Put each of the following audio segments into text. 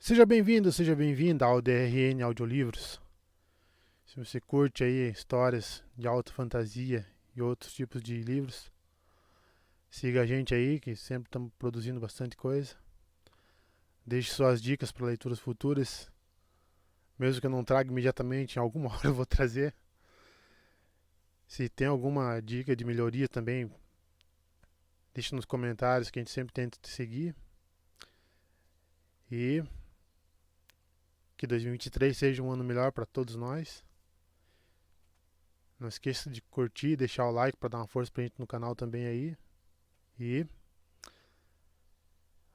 Seja bem-vindo, seja bem-vinda ao DRN Audiolivros. Se você curte aí histórias de alta fantasia e outros tipos de livros, siga a gente aí, que sempre estamos produzindo bastante coisa. Deixe suas dicas para leituras futuras, mesmo que eu não traga imediatamente, em alguma hora eu vou trazer. Se tem alguma dica de melhoria também, deixe nos comentários que a gente sempre tenta te seguir. E que 2023 seja um ano melhor para todos nós. Não esqueça de curtir e deixar o like para dar uma força pra gente no canal também aí. E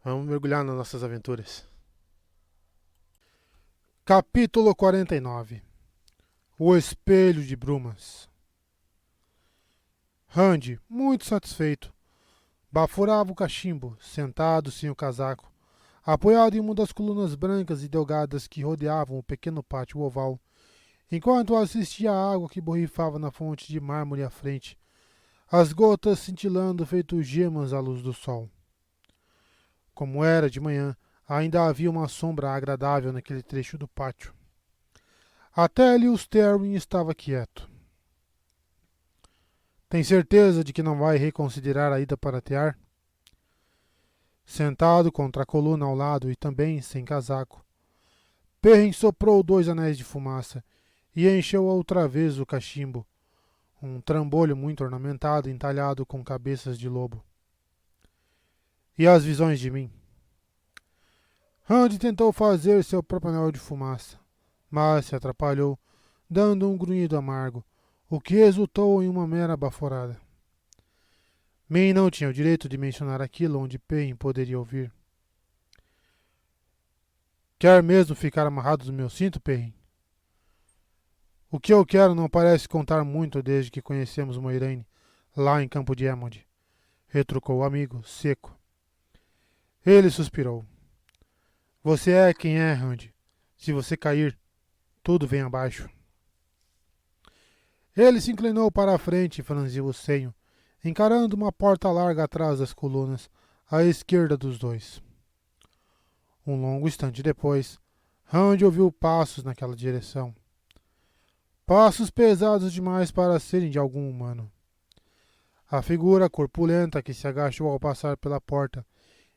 vamos mergulhar nas nossas aventuras. Capítulo 49. O Espelho de Brumas. Randy, muito satisfeito, baforava o cachimbo, sentado sem o casaco, apoiado em uma das colunas brancas e delgadas que rodeavam o pequeno pátio oval, enquanto assistia à água que borrifava na fonte de mármore à frente, as gotas cintilando feito gemas à luz do sol. Como era de manhã, ainda havia uma sombra agradável naquele trecho do pátio. Até Lewis Terwin estava quieto. Tem certeza de que não vai reconsiderar a ida para Tear? Sentado contra a coluna ao lado e também sem casaco, Perrin soprou 2 anéis de fumaça e encheu outra vez o cachimbo, um trambolho muito ornamentado entalhado com cabeças de lobo. E as visões de mim? Randy tentou fazer seu próprio anel de fumaça, mas se atrapalhou, dando um grunhido amargo, o que resultou em uma mera baforada. Min não tinha o direito de mencionar aquilo onde Perrin poderia ouvir. Quer mesmo ficar amarrado no meu cinto, Perrin? O que eu quero não parece contar muito desde que conhecemos Moiraine, lá em Campo de Emond, retrucou o amigo, seco. Ele suspirou. Você é quem é, Randy. Se você cair, tudo vem abaixo. Ele se inclinou para a frente e franziu o senho, encarando uma porta larga atrás das colunas, à esquerda dos dois. Um longo instante depois, Randy ouviu passos naquela direção. Passos pesados demais para serem de algum humano. A figura corpulenta que se agachou ao passar pela porta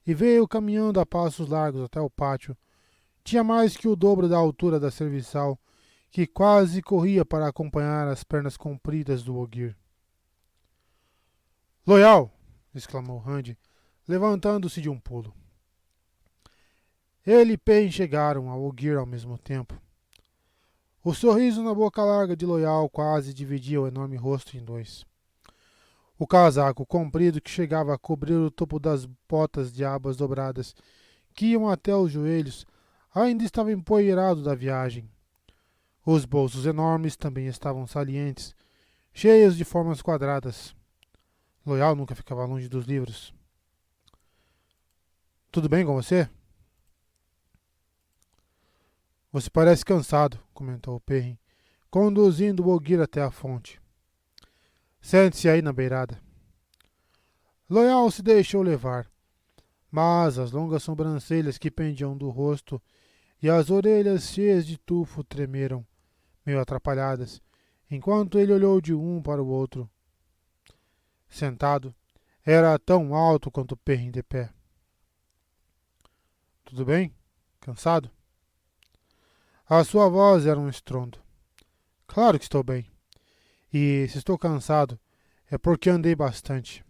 e veio caminhando a passos largos até o pátio tinha mais que o dobro da altura da serviçal, que quase corria para acompanhar as pernas compridas do Ogier. Loyal! Exclamou Randy, levantando-se de um pulo. Ele e Pain chegaram ao Ogier ao mesmo tempo. O sorriso na boca larga de Loyal quase dividia o enorme rosto em dois. O casaco comprido que chegava a cobrir o topo das botas de abas dobradas, que iam até os joelhos, ainda estava empoeirado da viagem. Os bolsos enormes também estavam salientes, cheios de formas quadradas. Loyal nunca ficava longe dos livros. Tudo bem com você? Você parece cansado, comentou Perrin, conduzindo o Ogier até a fonte. Sente-se aí na beirada. Loyal se deixou levar, mas as longas sobrancelhas que pendiam do rosto e as orelhas cheias de tufo tremeram, meio atrapalhadas, enquanto ele olhou de um para o outro. Sentado, era tão alto quanto Perrin de pé. Tudo bem? Cansado? A sua voz era um estrondo. Claro que estou bem. E se estou cansado, é porque andei bastante.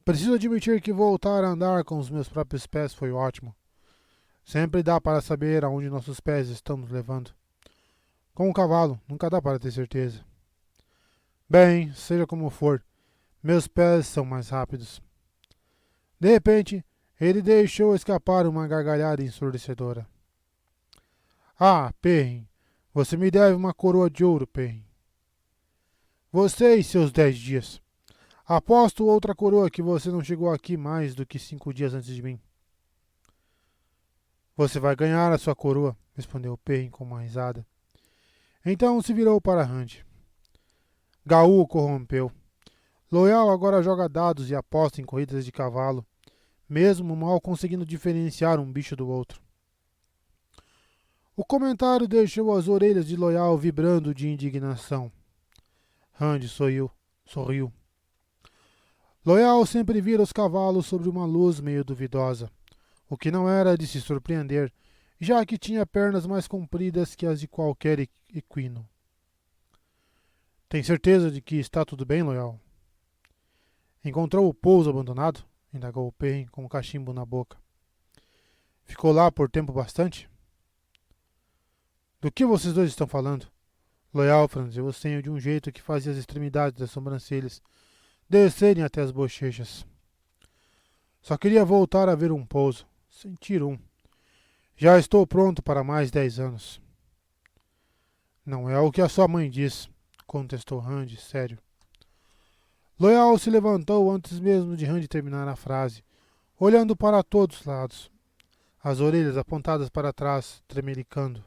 Preciso admitir que voltar a andar com os meus próprios pés foi ótimo. Sempre dá para saber aonde nossos pés estão nos levando. Com um cavalo, nunca dá para ter certeza. Bem, seja como for, meus pés são mais rápidos. De repente, ele deixou escapar uma gargalhada ensurdecedora. Ah, Perrin, você me deve uma coroa de ouro, Perrin. Você e seus 10 dias. Aposto outra coroa que você não chegou aqui mais do que 5 dias antes de mim. Você vai ganhar a sua coroa, respondeu Perrin com uma risada. Então se virou para Randy. Gaul o corrompeu. Loyal agora joga dados e aposta em corridas de cavalo, mesmo mal conseguindo diferenciar um bicho do outro. O comentário deixou as orelhas de Loyal vibrando de indignação. Randy sorriu. Loyal sempre vira os cavalos sobre uma luz meio duvidosa, o que não era de se surpreender, já que tinha pernas mais compridas que as de qualquer equino. Tem certeza de que está tudo bem, Loyal? Encontrou o pouso abandonado? Indagou Perrin com o cachimbo na boca. Ficou lá por tempo bastante? Do que vocês dois estão falando? Loyal franziu o senho de um jeito que fazia as extremidades das sobrancelhas descerem até as bochechas. Só queria voltar a ver um pouso, sentir um. Já estou pronto para mais 10 anos. Não é o que a sua mãe diz, contestou Randy, sério. Loyal se levantou antes mesmo de Randy terminar a frase, olhando para todos os lados, as orelhas apontadas para trás, tremelicando.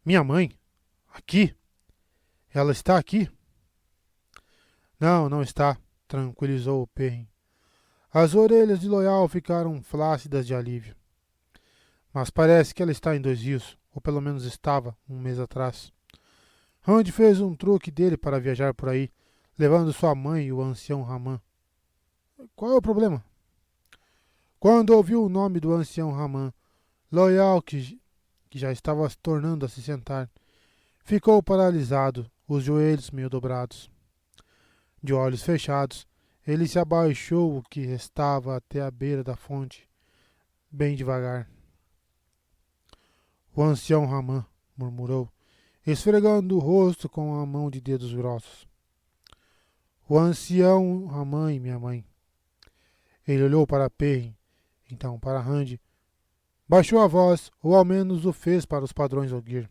Minha mãe? Aqui? Ela está aqui? Não, não está, tranquilizou o Perrin. As orelhas de Loyal ficaram flácidas de alívio. Mas parece que ela está em Dois Rios, ou pelo menos estava, um mês atrás. Randy fez um truque dele para viajar por aí, levando sua mãe e o ancião Raman. Qual é o problema? Quando ouviu o nome do ancião Raman, Loyal, que já estava se tornando a se sentar, ficou paralisado, os joelhos meio dobrados. De olhos fechados, ele se abaixou o que restava até a beira da fonte, bem devagar. O ancião Raman, murmurou, esfregando o rosto com a mão de dedos grossos. O ancião Raman e minha mãe. Ele olhou para Perrin, então para Randy. Baixou a voz, ou ao menos o fez para os padrões Ogier.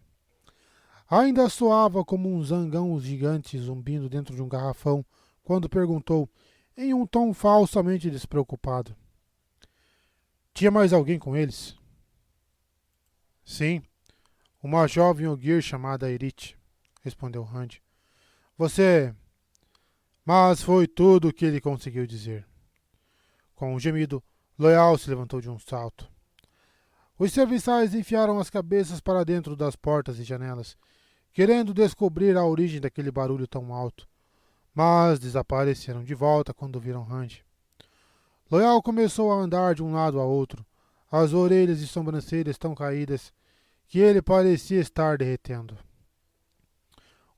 Ainda soava como um zangão gigante zumbindo dentro de um garrafão, quando perguntou, em um tom falsamente despreocupado. Tinha mais alguém com eles? Sim, uma jovem Ogier chamada Erit, respondeu Randy. Você... Mas foi tudo o que ele conseguiu dizer. Com um gemido, Loyal se levantou de um salto. Os serviçais enfiaram as cabeças para dentro das portas e janelas, querendo descobrir a origem daquele barulho tão alto, mas desapareceram de volta quando viram Randy. Loyal começou a andar de um lado a outro, as orelhas e sobrancelhas tão caídas que ele parecia estar derretendo.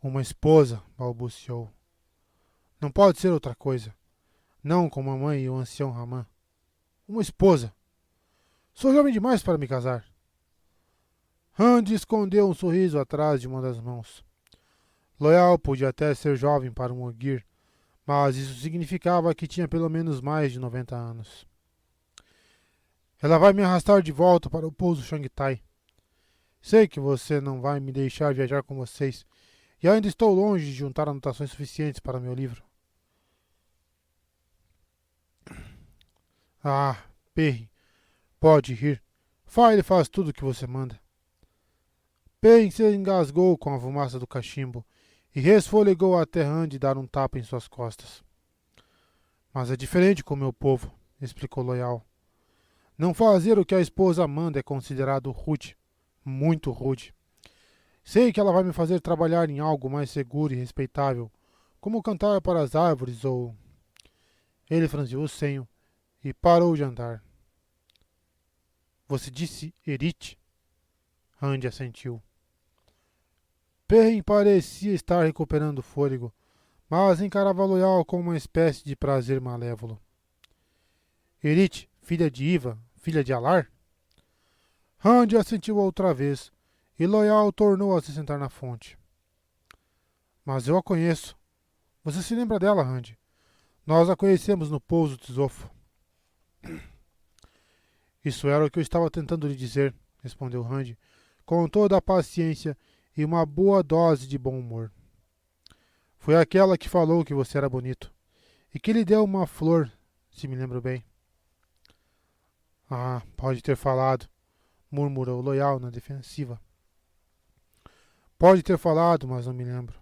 Uma esposa, balbuciou. Não pode ser outra coisa. Não como a mãe e o ancião Raman. Uma esposa. Sou jovem demais para me casar. Randy escondeu um sorriso atrás de uma das mãos. Loyal podia até ser jovem para um Ogier, mas isso significava que tinha pelo menos mais de 90 anos. Ela vai me arrastar de volta para o pouso Shangtai. Sei que você não vai me deixar viajar com vocês, e ainda estou longe de juntar anotações suficientes para meu livro. Ah, Perrin, pode rir. Ele faz tudo o que você manda. Perrin se engasgou com a fumaça do cachimbo e resfolegou até Randy dar um tapa em suas costas. Mas é diferente com o meu povo, explicou Loyal. Não fazer o que a esposa manda é considerado rude, muito rude. Sei que ela vai me fazer trabalhar em algo mais seguro e respeitável, como cantar para as árvores ou... Ele franziu o senho e parou de andar. Você disse Erit? Randy assentiu. Perrin parecia estar recuperando o fôlego, mas encarava Loyal com uma espécie de prazer malévolo. Erit, filha de Iva, filha de Alar? Randy assentiu outra vez, e Loyal tornou a se sentar na fonte. Mas eu a conheço. Você se lembra dela, Randy? Nós a conhecemos no pouso de Zofo. Isso era o que eu estava tentando lhe dizer, respondeu Randy, com toda a paciência e uma boa dose de bom humor. Foi aquela que falou que você era bonito, e que lhe deu uma flor, se me lembro bem. Ah, pode ter falado, murmurou Loyal na defensiva. Pode ter falado, mas não me lembro.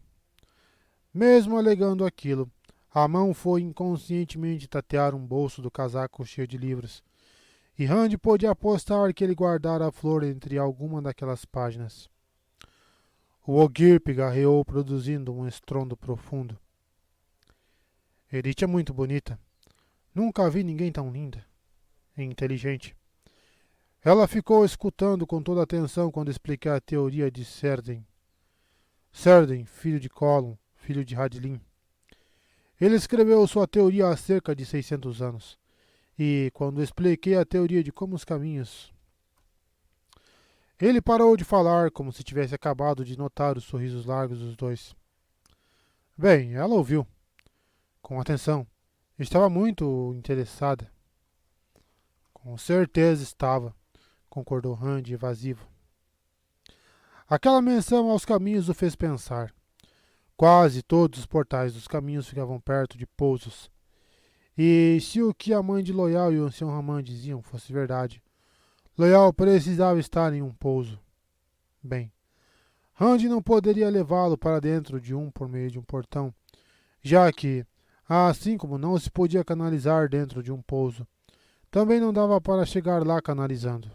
Mesmo alegando aquilo, a mão foi inconscientemente tatear um bolso do casaco cheio de livros, e Randy pôde apostar que ele guardara a flor entre alguma daquelas páginas. O Ogier pigarreou, produzindo um estrondo profundo. Edith é muito bonita. Nunca vi ninguém tão linda e inteligente. Ela ficou escutando com toda atenção quando expliquei a teoria de Serden. Serden, filho de Colum, filho de Hadlin. Ele escreveu sua teoria há cerca de 600 anos. E, quando expliquei a teoria de como os caminhos... Ele parou de falar, como se tivesse acabado de notar os sorrisos largos dos dois. Bem, ela ouviu. Com atenção. Estava muito interessada. Com certeza estava, concordou Randy, evasivo. Aquela menção aos caminhos o fez pensar. Quase todos os portais dos caminhos ficavam perto de pousos. E se o que a mãe de Loial e o ancião Raman diziam fosse verdade, Loial precisava estar em um pouso. Bem, Randy não poderia levá-lo para dentro de um por meio de um portão, já que, assim como não se podia canalizar dentro de um pouso, também não dava para chegar lá canalizando.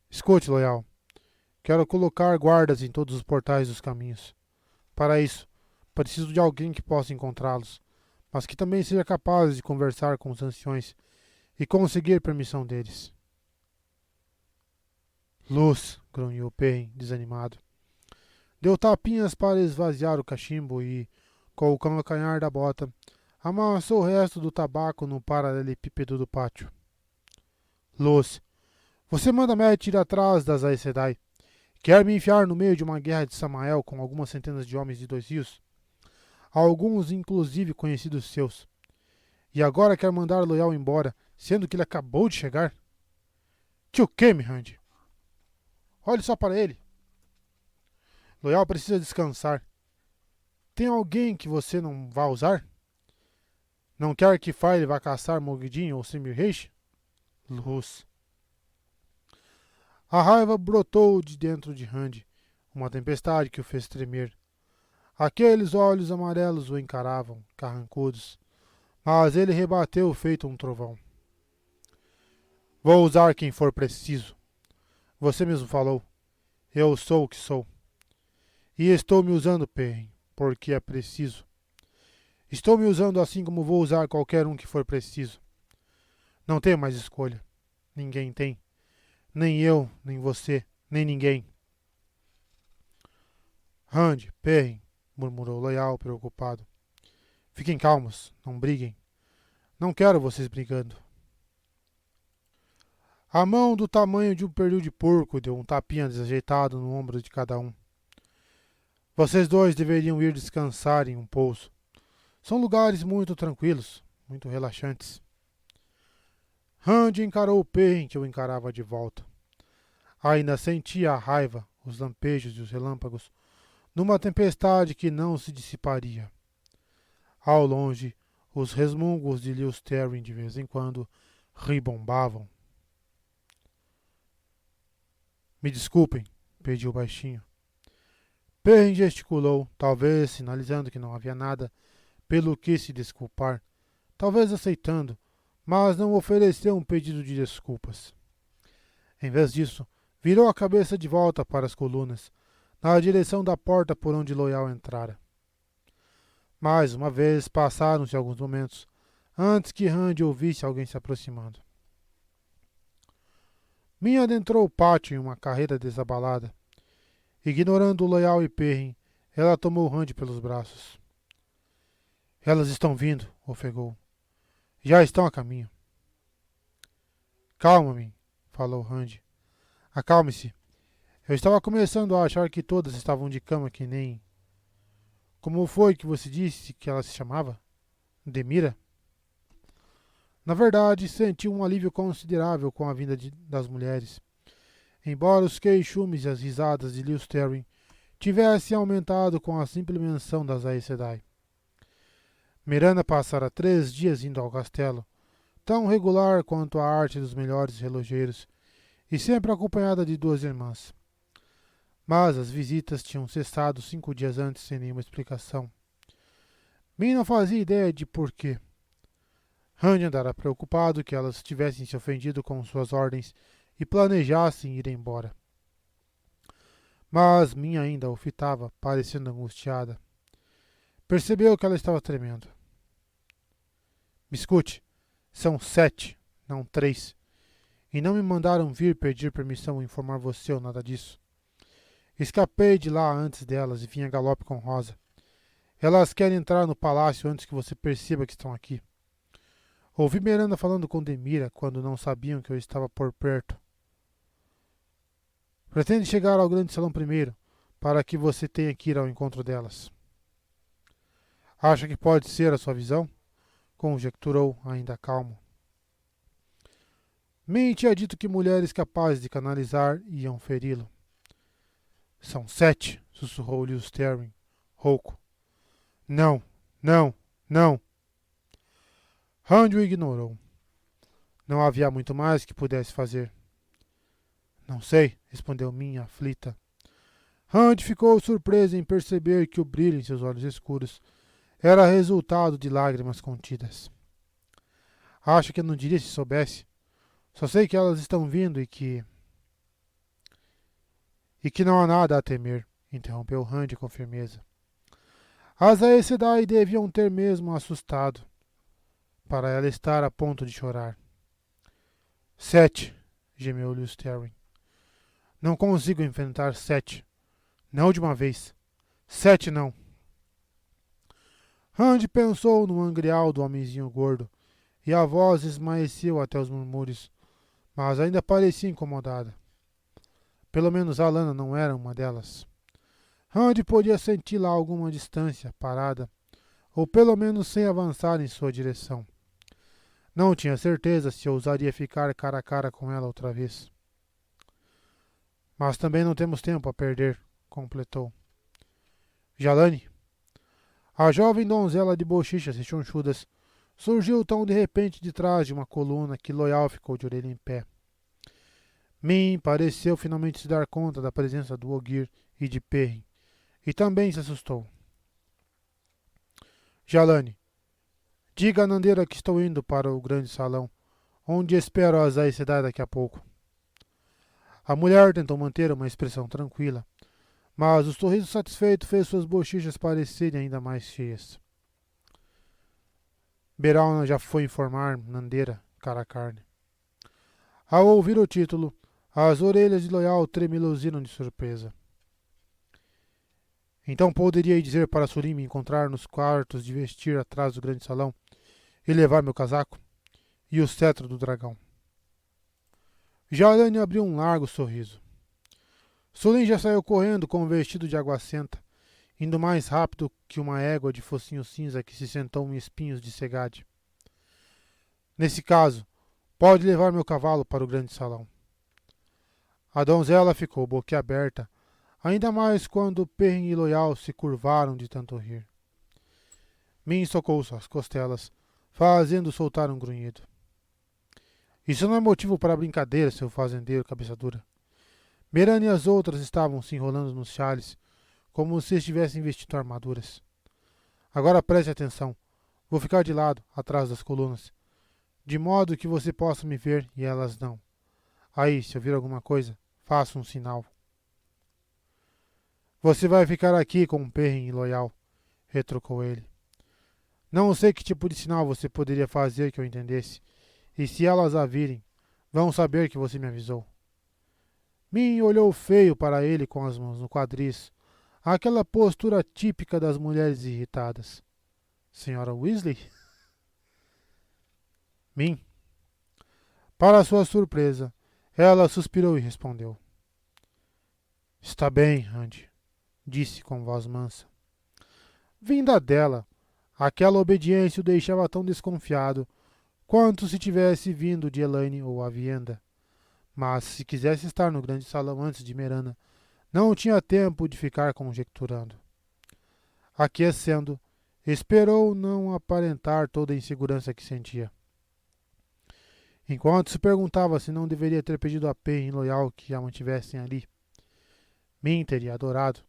Escute, Loial. Quero colocar guardas em todos os portais dos caminhos. Para isso, preciso de alguém que possa encontrá-los, mas que também seja capaz de conversar com os anciões e conseguir permissão deles. Luz, grunhiu Perrin, desanimado. Deu tapinhas para esvaziar o cachimbo e, com o calcanhar da bota, amassou o resto do tabaco no paralelepípedo do pátio. Luz, você manda Matt ir atrás das Aes Sedai. Quer me enfiar no meio de uma guerra de Samael com algumas centenas de homens de 2 rios? Alguns, inclusive, conhecidos seus. E agora quer mandar Loial embora, sendo que ele acabou de chegar? Tio Kemi, Randy. Olhe só para ele. Loial precisa descansar. Tem alguém que você não vá usar? Não quer que Fire vá caçar Mogedin ou Semirheish? Luz. A raiva brotou de dentro de Randy, uma tempestade que o fez tremer. Aqueles olhos amarelos o encaravam, carrancudos, mas ele rebateu feito um trovão. Vou usar quem for preciso. Você mesmo falou. Eu sou o que sou. E estou me usando, Perrin, porque é preciso. Estou me usando assim como vou usar qualquer um que for preciso. Não tenho mais escolha. Ninguém tem. Nem eu, nem você, nem ninguém. Randy, Perrin, murmurou Loial, preocupado. Fiquem calmos, não briguem. Não quero vocês brigando. A mão do tamanho de um pernil de porco deu um tapinha desajeitado no ombro de cada um. Vocês dois deveriam ir descansar em um pouso. São lugares muito tranquilos, muito relaxantes. Randy encarou o Perrin que o encarava de volta. Ainda sentia a raiva, os lampejos e os relâmpagos, numa tempestade que não se dissiparia. Ao longe, os resmungos de Lewis Terry de vez em quando ribombavam. Me desculpem, pediu baixinho. Perrin gesticulou, talvez sinalizando que não havia nada pelo que se desculpar, talvez aceitando, mas não ofereceu um pedido de desculpas. Em vez disso, virou a cabeça de volta para as colunas, na direção da porta por onde Loial entrara. Mais uma vez passaram-se alguns momentos, antes que Randy ouvisse alguém se aproximando. Minha adentrou o pátio em uma carreira desabalada. Ignorando Loial e Perrin, ela tomou Randy pelos braços. Elas estão vindo, ofegou. Já estão a caminho. Calma-me, falou Randy. Acalme-se. Eu estava começando a achar que todas estavam de cama que nem... Como foi que você disse que ela se chamava? Demira? Na verdade, senti um alívio considerável com a vinda das mulheres. Embora os queixumes e as risadas de Lewis Terry tivessem aumentado com a simples menção das Aes Sedai. Miranda passara 3 dias indo ao castelo, tão regular quanto a arte dos melhores relojeiros, e sempre acompanhada de 2 irmãs. Mas as visitas tinham cessado 5 dias antes sem nenhuma explicação. Min não fazia ideia de porquê. Randy andara preocupado que elas tivessem se ofendido com suas ordens e planejassem ir embora. Mas Min ainda o fitava, parecendo angustiada. Percebeu que ela estava tremendo. Me escute, são 7, não 3. E não me mandaram vir pedir permissão ou informar você ou nada disso. Escapei de lá antes delas e vim a galope com Rosa. Elas querem entrar no palácio antes que você perceba que estão aqui. Ouvi Miranda falando com Demira quando não sabiam que eu estava por perto. Pretende chegar ao grande salão primeiro, para que você tenha que ir ao encontro delas. Acha que pode ser a sua visão? Conjecturou, ainda calmo. Min tinha dito que mulheres capazes de canalizar iam feri-lo. São 7, sussurrou Lewis Sterling, rouco. Não, não, não. Randy o ignorou. Não havia muito mais que pudesse fazer. Não sei, respondeu Min, aflita. Randy ficou surpreso em perceber que o brilho em seus olhos escuros era resultado de lágrimas contidas. Acho que não diria se soubesse. Só sei que elas estão vindo e que não há nada a temer, interrompeu Randy com firmeza. As Aes Sedai deviam ter mesmo assustado, para ela estar a ponto de chorar. 7, gemeu Lewis Sterling. Não consigo enfrentar 7. Não de uma vez. 7 não. Randy pensou no angrial do homenzinho gordo, e a voz esmaeceu até os murmúrios, mas ainda parecia incomodada. Pelo menos Alana não era uma delas. Randy podia senti-la a alguma distância, parada, ou pelo menos sem avançar em sua direção. Não tinha certeza se ousaria ficar cara a cara com ela outra vez. Mas também não temos tempo a perder, completou. Jalane. A jovem donzela de bochechas e chonchudas surgiu tão de repente de trás de uma coluna que Loial ficou de orelha em pé. Min pareceu finalmente se dar conta da presença do Ogier e de Perrin, e também se assustou. Jalane, diga a Nandeira que estou indo para o grande salão, onde espero as Aes Sedai daqui a pouco. A mulher tentou manter uma expressão tranquila, mas o sorriso satisfeito fez suas bochechas parecerem ainda mais cheias. Beralna já foi informar Nandeira, cara a carne. Ao ouvir o título, as orelhas de Loial tremeluziram de surpresa. Então poderia dizer para Surim me encontrar nos quartos de vestir atrás do grande salão e levar meu casaco e o cetro do dragão. Jalane abriu um largo sorriso. Surim já saiu correndo com um vestido de aguacenta, indo mais rápido que uma égua de focinho cinza que se sentou em espinhos de segade. Nesse caso, pode levar meu cavalo para o grande salão. A donzela ficou boquiaberta, ainda mais quando Perrin e Loial se curvaram de tanto rir. Min socou suas costelas, fazendo soltar um grunhido. Isso não é motivo para brincadeira, seu fazendeiro cabeça dura. Miranda e as outras estavam se enrolando nos chales, como se estivessem vestindo armaduras. Agora preste atenção. Vou ficar de lado, atrás das colunas, de modo que você possa me ver e elas não. Aí, se ouvir alguma coisa, faça um sinal. Você vai ficar aqui com Perrin e Loial, retrucou ele. Não sei que tipo de sinal você poderia fazer que eu entendesse, e se elas a virem, vão saber que você me avisou. Min olhou feio para ele com as mãos no quadris, aquela postura típica das mulheres irritadas. Senhora Weasley? Min. Para sua surpresa, ela suspirou e respondeu. Está bem, Randy, disse com voz mansa. Vinda dela, aquela obediência o deixava tão desconfiado quanto se tivesse vindo de Elaine ou Avienda. Mas, se quisesse estar no grande salão antes de Merana, não tinha tempo de ficar conjecturando. Aquecendo, esperou não aparentar toda a insegurança que sentia. Enquanto se perguntava se não deveria ter pedido a Perrin Loial que a mantivessem ali, Min teria adorado.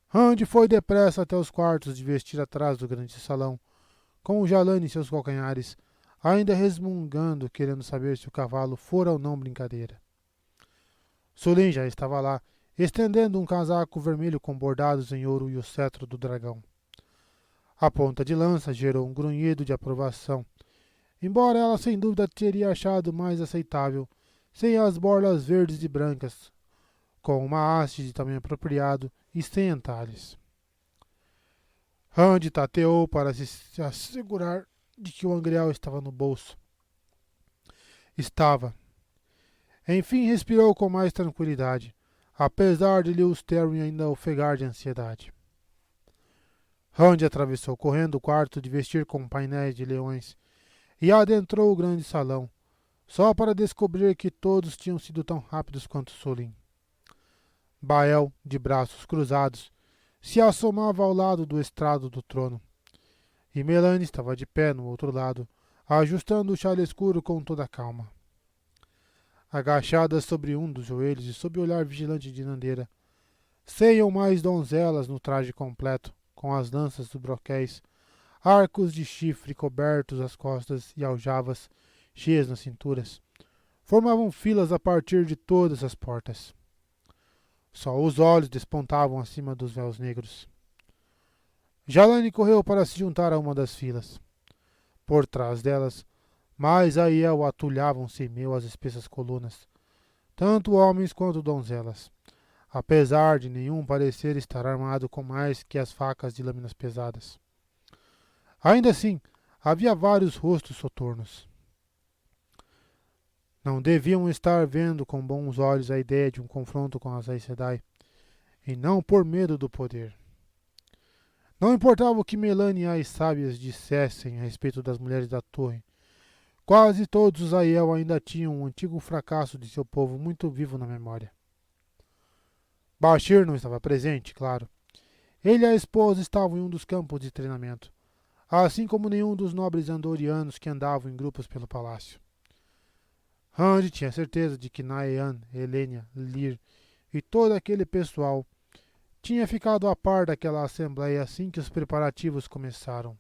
Randy foi depressa até os quartos de vestir atrás do grande salão, com o Jalane em seus calcanhares, ainda resmungando, querendo saber se o cavalo fora ou não brincadeira. Sulin já estava lá, estendendo um casaco vermelho com bordados em ouro e o cetro do dragão. A ponta de lança gerou um grunhido de aprovação, embora ela sem dúvida teria achado mais aceitável sem as borlas verdes e brancas, com uma haste de tamanho apropriado e sem entalhes. Randy tateou para se assegurar de que o angreal estava no bolso. Estava. Enfim respirou com mais tranquilidade, apesar de Lewis Terry ainda ofegar de ansiedade. Randy atravessou correndo o quarto de vestir com painéis de leões e adentrou o grande salão, só para descobrir que todos tinham sido tão rápidos quanto Sulin. Bael, de braços cruzados, se assomava ao lado do estrado do trono, e Melanie estava de pé no outro lado, ajustando o chale escuro com toda a calma. Agachada sobre um dos joelhos e sob o olhar vigilante de Nandeira, ceiam mais donzelas no traje completo, com as lanças dos broquéis, arcos de chifre cobertos às costas e aljavas cheias nas cinturas. Formavam filas a partir de todas as portas. Só os olhos despontavam acima dos véus negros. Jalane correu para se juntar a uma das filas. Por trás delas, mais a Iel atulhavam-se em meio às espessas colunas, tanto homens quanto donzelas, apesar de nenhum parecer estar armado com mais que as facas de lâminas pesadas. Ainda assim, havia vários rostos soturnos. Não deviam estar vendo com bons olhos a ideia de um confronto com as Aes Sedai, e não por medo do poder. Não importava o que Melanie e as sábias dissessem a respeito das mulheres da torre, quase todos os Aiel ainda tinham um antigo fracasso de seu povo muito vivo na memória. Bashir não estava presente, claro. Ele e a esposa estavam em um dos campos de treinamento, assim como nenhum dos nobres andorianos que andavam em grupos pelo palácio. Randy tinha certeza de que Naean, Helenia, Lyr e todo aquele pessoal tinha ficado a par daquela assembleia assim que os preparativos começaram.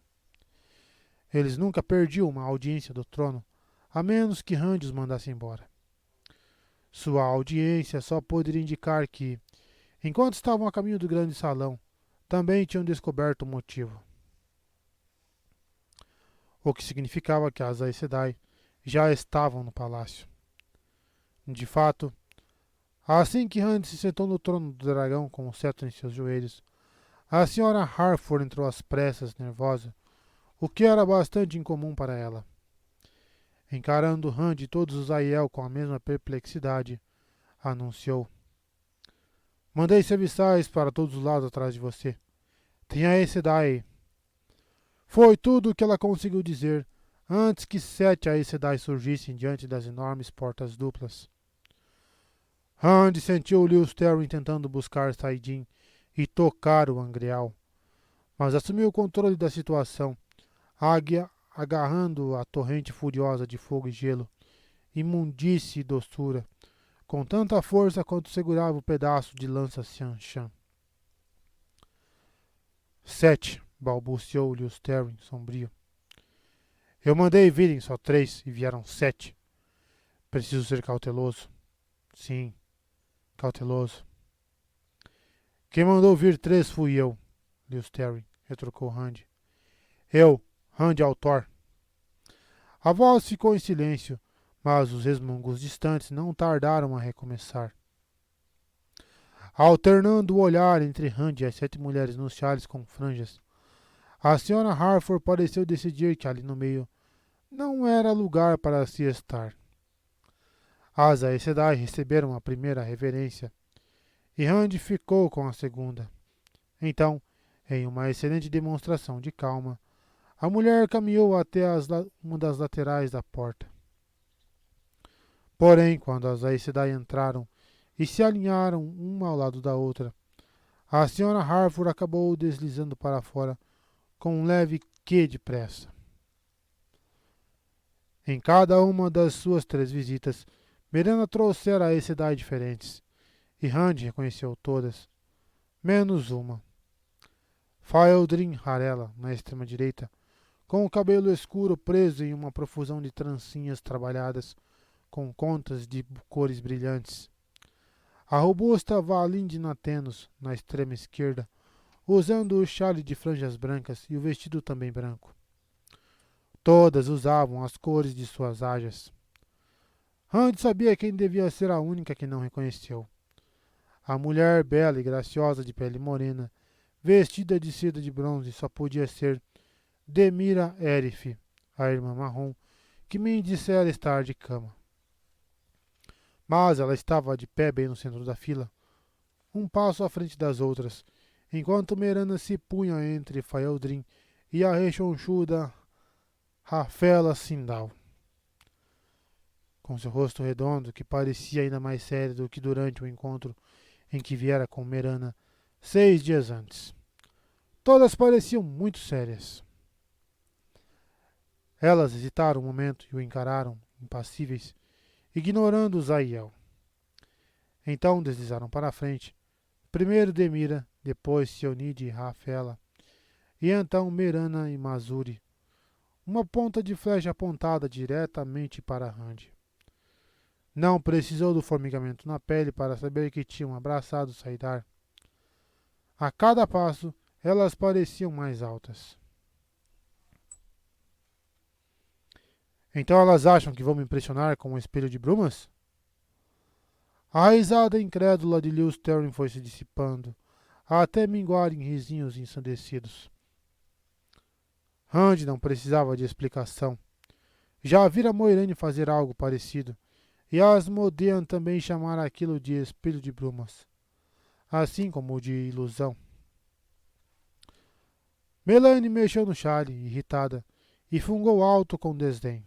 Eles nunca perdiam uma audiência do trono, a menos que Randy os mandasse embora. Sua audiência só poderia indicar que, enquanto estavam a caminho do grande salão, também tinham descoberto o motivo. O que significava que as Aes Sedai já estavam no palácio. De fato, assim que Randy se sentou no trono do dragão com o cetro em seus joelhos, a senhora Harford entrou às pressas, nervosa, o que era bastante incomum para ela. Encarando Randy e todos os Aiel com a mesma perplexidade, anunciou: "Mandei serviçais para todos os lados atrás de você. Tem a Aes Sedai." Foi tudo o que ela conseguiu dizer antes que 7 Aes Sedai surgissem diante das enormes portas duplas. Randy sentiu Lewis Terry tentando buscar Saidin e tocar o angreal, mas assumiu o controle da situação, agarrando a torrente furiosa de fogo e gelo, imundície e doçura, com tanta força quanto segurava o pedaço de lança Xianshan. 7, balbuciou Lewis Terry, sombrio. Eu mandei virem só 3 e vieram 7. Preciso ser cauteloso. Sim, cauteloso. Quem mandou vir 3 fui eu, Lewis Terry, retrucou Randy. Eu, Randy Altor. A voz ficou em silêncio, mas os resmungos distantes não tardaram a recomeçar. Alternando o olhar entre Randy e as 7 mulheres nos chales com franjas, a senhora Harford pareceu decidir que ali no meio não era lugar para se estar. As Aes Sedai receberam a primeira reverência, e Randy ficou com a segunda. Então, em uma excelente demonstração de calma, a mulher caminhou até uma das laterais da porta. Porém, quando as Aes Sedai entraram e se alinharam uma ao lado da outra, a senhora Harford acabou deslizando para fora com um leve quê de pressa. Em cada uma das suas 3 visitas, Miranda trouxera Aes Sedai diferentes, e Randy reconheceu todas, menos uma. Faeldrin Harela, na extrema-direita, com o cabelo escuro preso em uma profusão de trancinhas trabalhadas com contas de cores brilhantes. A robusta Valindina Tenos, na extrema esquerda, usando o chale de franjas brancas e o vestido também branco. Todas usavam as cores de suas ajas. Rand sabia quem devia ser a única que não reconheceu. A mulher bela e graciosa de pele morena, vestida de seda de bronze, só podia ser Demira Erif, a irmã marrom, que me dissera estar de cama. Mas ela estava de pé bem no centro da fila, um passo à frente das outras, enquanto Merana se punha entre Faeldrin e a rechonchuda Rafela Sindal. Com seu rosto redondo, que parecia ainda mais sério do que durante o encontro em que viera com Merana 6 dias antes. Todas pareciam muito sérias. Elas hesitaram um momento e o encararam, impassíveis, ignorando Zaiel. Então deslizaram para a frente, primeiro Demira, depois Sionide e Rafela, e então Merana e Mazuri, uma ponta de flecha apontada diretamente para Rand. Não precisou do formigamento na pele para saber que tinham abraçado Saidar. A cada passo, elas pareciam mais altas. Então elas acham que vão me impressionar com um espelho de brumas? A risada incrédula de Lewis Terran foi se dissipando, até minguar em risinhos ensandecidos. Rand não precisava de explicação. Já vira Moiraine fazer algo parecido, e Asmodean também chamar aquilo de espelho de brumas, assim como de ilusão. Melanie mexeu no chale, irritada, e fungou alto com desdém.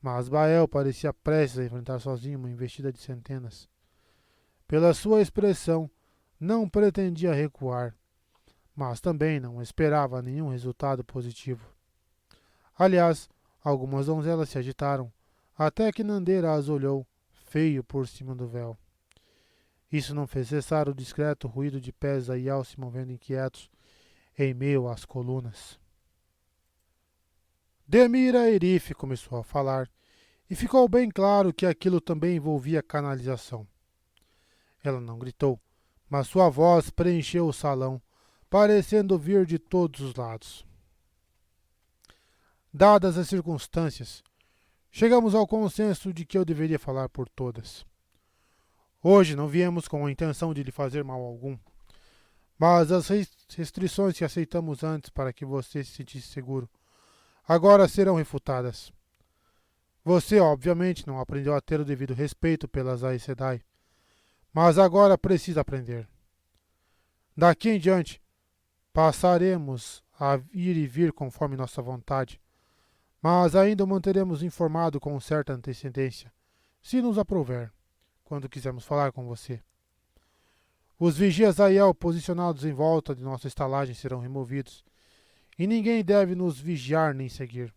Mas Bael parecia prestes a enfrentar sozinho uma investida de centenas. Pela sua expressão, não pretendia recuar, mas também não esperava nenhum resultado positivo. Aliás, algumas donzelas se agitaram, até que Nandeira as olhou, feio por cima do véu. Isso não fez cessar o discreto ruído de pés da Ial se movendo inquietos em meio às colunas. Demira Erif começou a falar, e ficou bem claro que aquilo também envolvia canalização. Ela não gritou, mas sua voz preencheu o salão, parecendo vir de todos os lados. Dadas as circunstâncias, chegamos ao consenso de que eu deveria falar por todas. Hoje não viemos com a intenção de lhe fazer mal algum, mas as restrições que aceitamos antes para que você se sentisse seguro, agora serão refutadas. Você, obviamente, não aprendeu a ter o devido respeito pelas Aes Sedai, mas agora precisa aprender. Daqui em diante, passaremos a ir e vir conforme nossa vontade, mas ainda o manteremos informado com certa antecedência, se nos aprouver, quando quisermos falar com você. Os vigias Aiel posicionados em volta de nossa estalagem serão removidos, e ninguém deve nos vigiar nem seguir.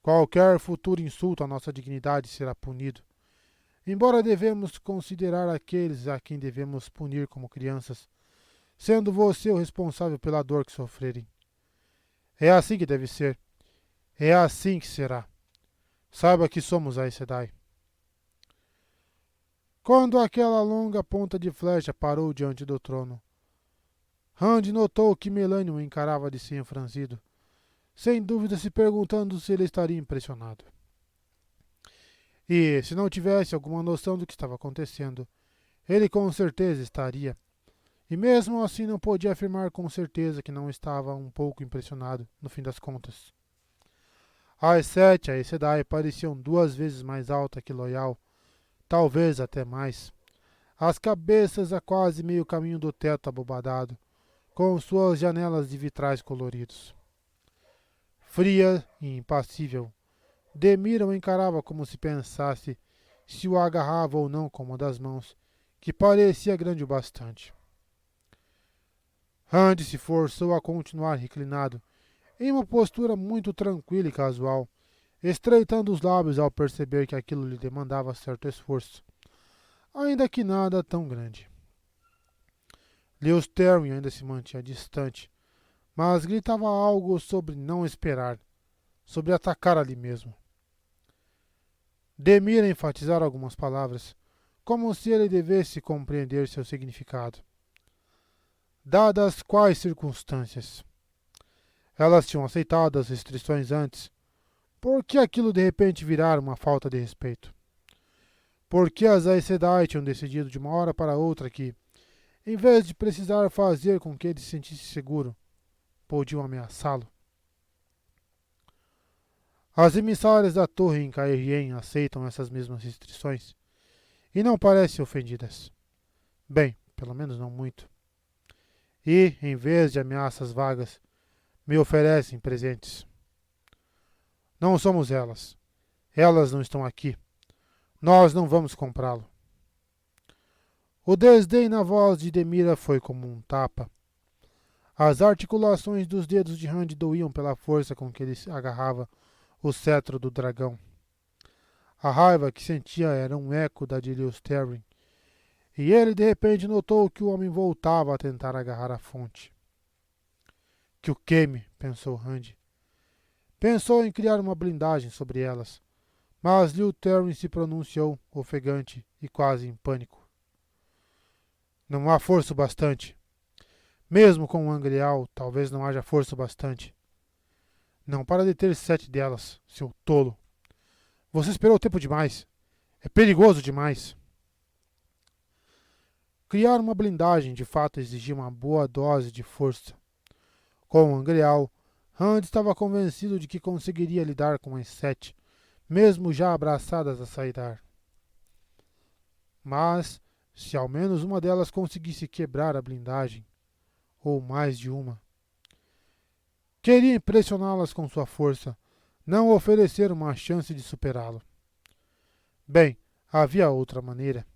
Qualquer futuro insulto à nossa dignidade será punido, embora devemos considerar aqueles a quem devemos punir como crianças, sendo você o responsável pela dor que sofrerem. É assim que deve ser. É assim que será. Saiba que somos Aes Sedai. Quando aquela longa ponta de flecha parou diante do trono, Rand notou que Melanie o encarava de senho franzido, sem dúvida se perguntando se ele estaria impressionado. E, se não tivesse alguma noção do que estava acontecendo, ele com certeza estaria. E mesmo assim não podia afirmar com certeza que não estava um pouco impressionado, no fim das contas. As 7 Aes Sedai pareciam 2 vezes mais alta que Loial, talvez até mais. As cabeças a quase meio caminho do teto abobadado, com suas janelas de vitrais coloridos. Fria e impassível, Demira o encarava como se pensasse se o agarrava ou não com uma das mãos, que parecia grande o bastante. Rand se forçou a continuar reclinado, em uma postura muito tranquila e casual, estreitando os lábios ao perceber que aquilo lhe demandava certo esforço, ainda que nada tão grande. Lewis Terran ainda se mantinha distante, mas gritava algo sobre não esperar, sobre atacar ali mesmo. Demira enfatizar algumas palavras, como se ele devesse compreender seu significado. Dadas quais circunstâncias? Elas tinham aceitado as restrições antes. Por que aquilo de repente virar uma falta de respeito? Por que as Aes Sedai tinham decidido de uma hora para outra que, em vez de precisar fazer com que ele se sentisse seguro, podiam ameaçá-lo? As emissárias da torre em Caerhien aceitam essas mesmas restrições e não parecem ofendidas. Bem, pelo menos não muito. E, em vez de ameaças vagas, me oferecem presentes. Não somos elas. Elas não estão aqui. Nós não vamos comprá-lo. O desdém na voz de Demira foi como um tapa. As articulações dos dedos de Rand doíam pela força com que ele agarrava o cetro do dragão. A raiva que sentia era um eco da de Lews Therin, e ele de repente notou que o homem voltava a tentar agarrar a fonte. Que o queime, pensou Rand. Pensou em criar uma blindagem sobre elas, mas Lews Therin se pronunciou, ofegante e quase em pânico. Não há força o bastante. Mesmo com o Angreal, talvez não haja força o bastante. Não para deter 7 delas, seu tolo. Você esperou tempo demais. É perigoso demais. Criar uma blindagem de fato exigia uma boa dose de força. Com o Angreal, Rand estava convencido de que conseguiria lidar com as 7, mesmo já abraçadas a saidar. Mas, se ao menos uma delas conseguisse quebrar a blindagem, ou mais de uma, queria impressioná-las com sua força, não oferecer uma chance de superá-lo. Bem, havia outra maneira.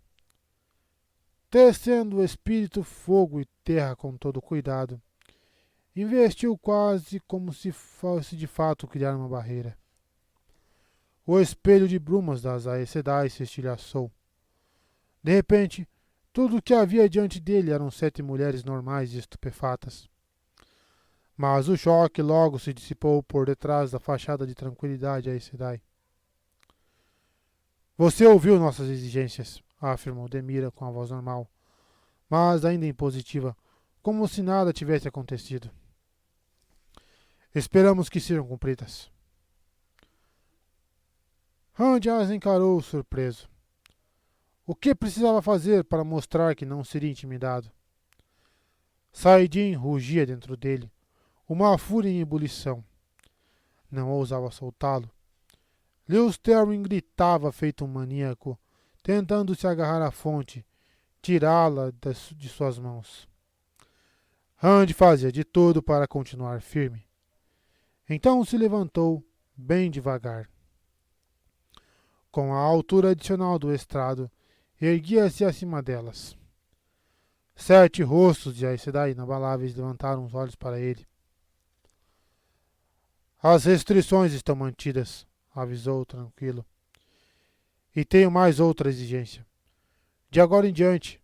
Tecendo o espírito, fogo e terra com todo cuidado, investiu quase como se fosse de fato criar uma barreira. O espelho de brumas das Aes Sedai se estilhaçou. De repente, tudo o que havia diante dele eram 7 mulheres normais e estupefatas. Mas o choque logo se dissipou por detrás da fachada de tranquilidade Aes Sedai. Você ouviu nossas exigências, afirmou Demira com a voz normal, mas ainda impositiva, como se nada tivesse acontecido. Esperamos que sejam cumpridas. Rand as encarou surpreso. O que precisava fazer para mostrar que não seria intimidado? Saidin rugia dentro dele, uma fúria em ebulição. Não ousava soltá-lo. Lews Therin gritava feito um maníaco, tentando se agarrar à fonte, tirá-la de suas mãos. Rand fazia de tudo para continuar firme. Então se levantou, bem devagar. Com a altura adicional do estrado, erguia-se acima delas. 7 rostos de Aes Sedai inabaláveis levantaram os olhos para ele. As restrições estão mantidas, avisou tranquilo. E tenho mais outra exigência. De agora em diante,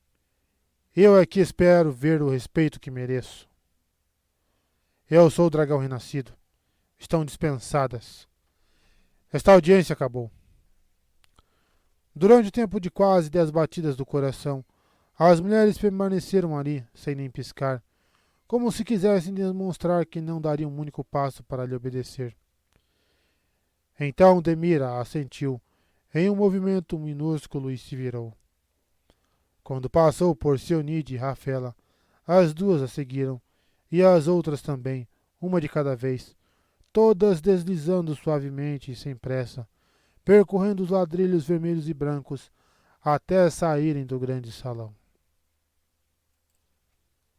eu é que espero ver o respeito que mereço. Eu sou o dragão renascido. Estão dispensadas. Esta audiência acabou. Durante o tempo de quase 10 batidas do coração, as mulheres permaneceram ali, sem nem piscar, como se quisessem demonstrar que não dariam um único passo para lhe obedecer. Então Demira assentiu, em um movimento minúsculo, e se virou. Quando passou por Sionid e Rafela, as duas a seguiram, e as outras também, uma de cada vez, todas deslizando suavemente e sem pressa, percorrendo os ladrilhos vermelhos e brancos, até saírem do grande salão.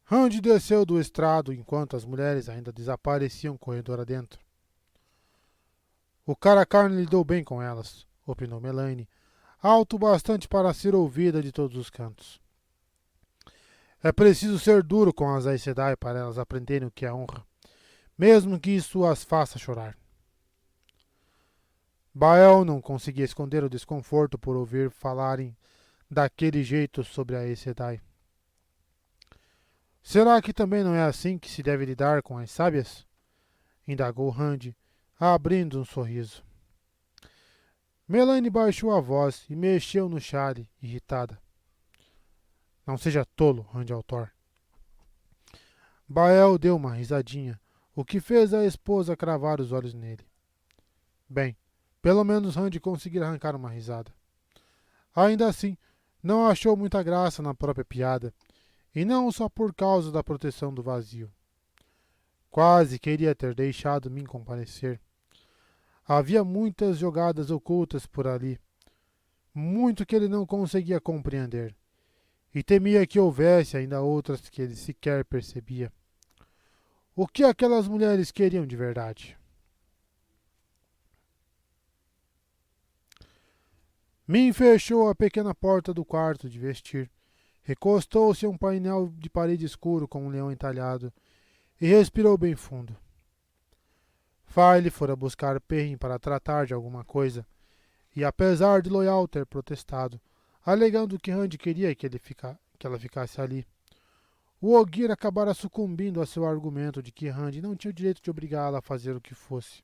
Rand desceu do estrado enquanto as mulheres ainda desapareciam corredor adentro. O Caracarne lidou bem com elas, opinou Melaine, alto bastante para ser ouvida de todos os cantos. É preciso ser duro com as Aes Sedai para elas aprenderem o que é honra, mesmo que isso as faça chorar. Bael não conseguia esconder o desconforto por ouvir falarem daquele jeito sobre a Aes Sedai. Será que também não é assim que se deve lidar com as sábias? Indagou Randy, abrindo um sorriso. Melanie baixou a voz e mexeu no chale, irritada. Não seja tolo, Randy Altor. Bael deu uma risadinha, o que fez a esposa cravar os olhos nele. Bem, pelo menos Randy conseguiu arrancar uma risada. Ainda assim, não achou muita graça na própria piada, e não só por causa da proteção do vazio. Quase queria ter deixado Min comparecer. Havia muitas jogadas ocultas por ali, muito que ele não conseguia compreender, e temia que houvesse ainda outras que ele sequer percebia. O que aquelas mulheres queriam de verdade? Min fechou a pequena porta do quarto de vestir, recostou-se a um painel de parede escuro com um leão entalhado e respirou bem fundo. File fora buscar Perrin para tratar de alguma coisa, e apesar de Loyal ter protestado, alegando que Randy queria que ela ficasse ali, o Ogier acabara sucumbindo a seu argumento de que Randy não tinha o direito de obrigá-la a fazer o que fosse.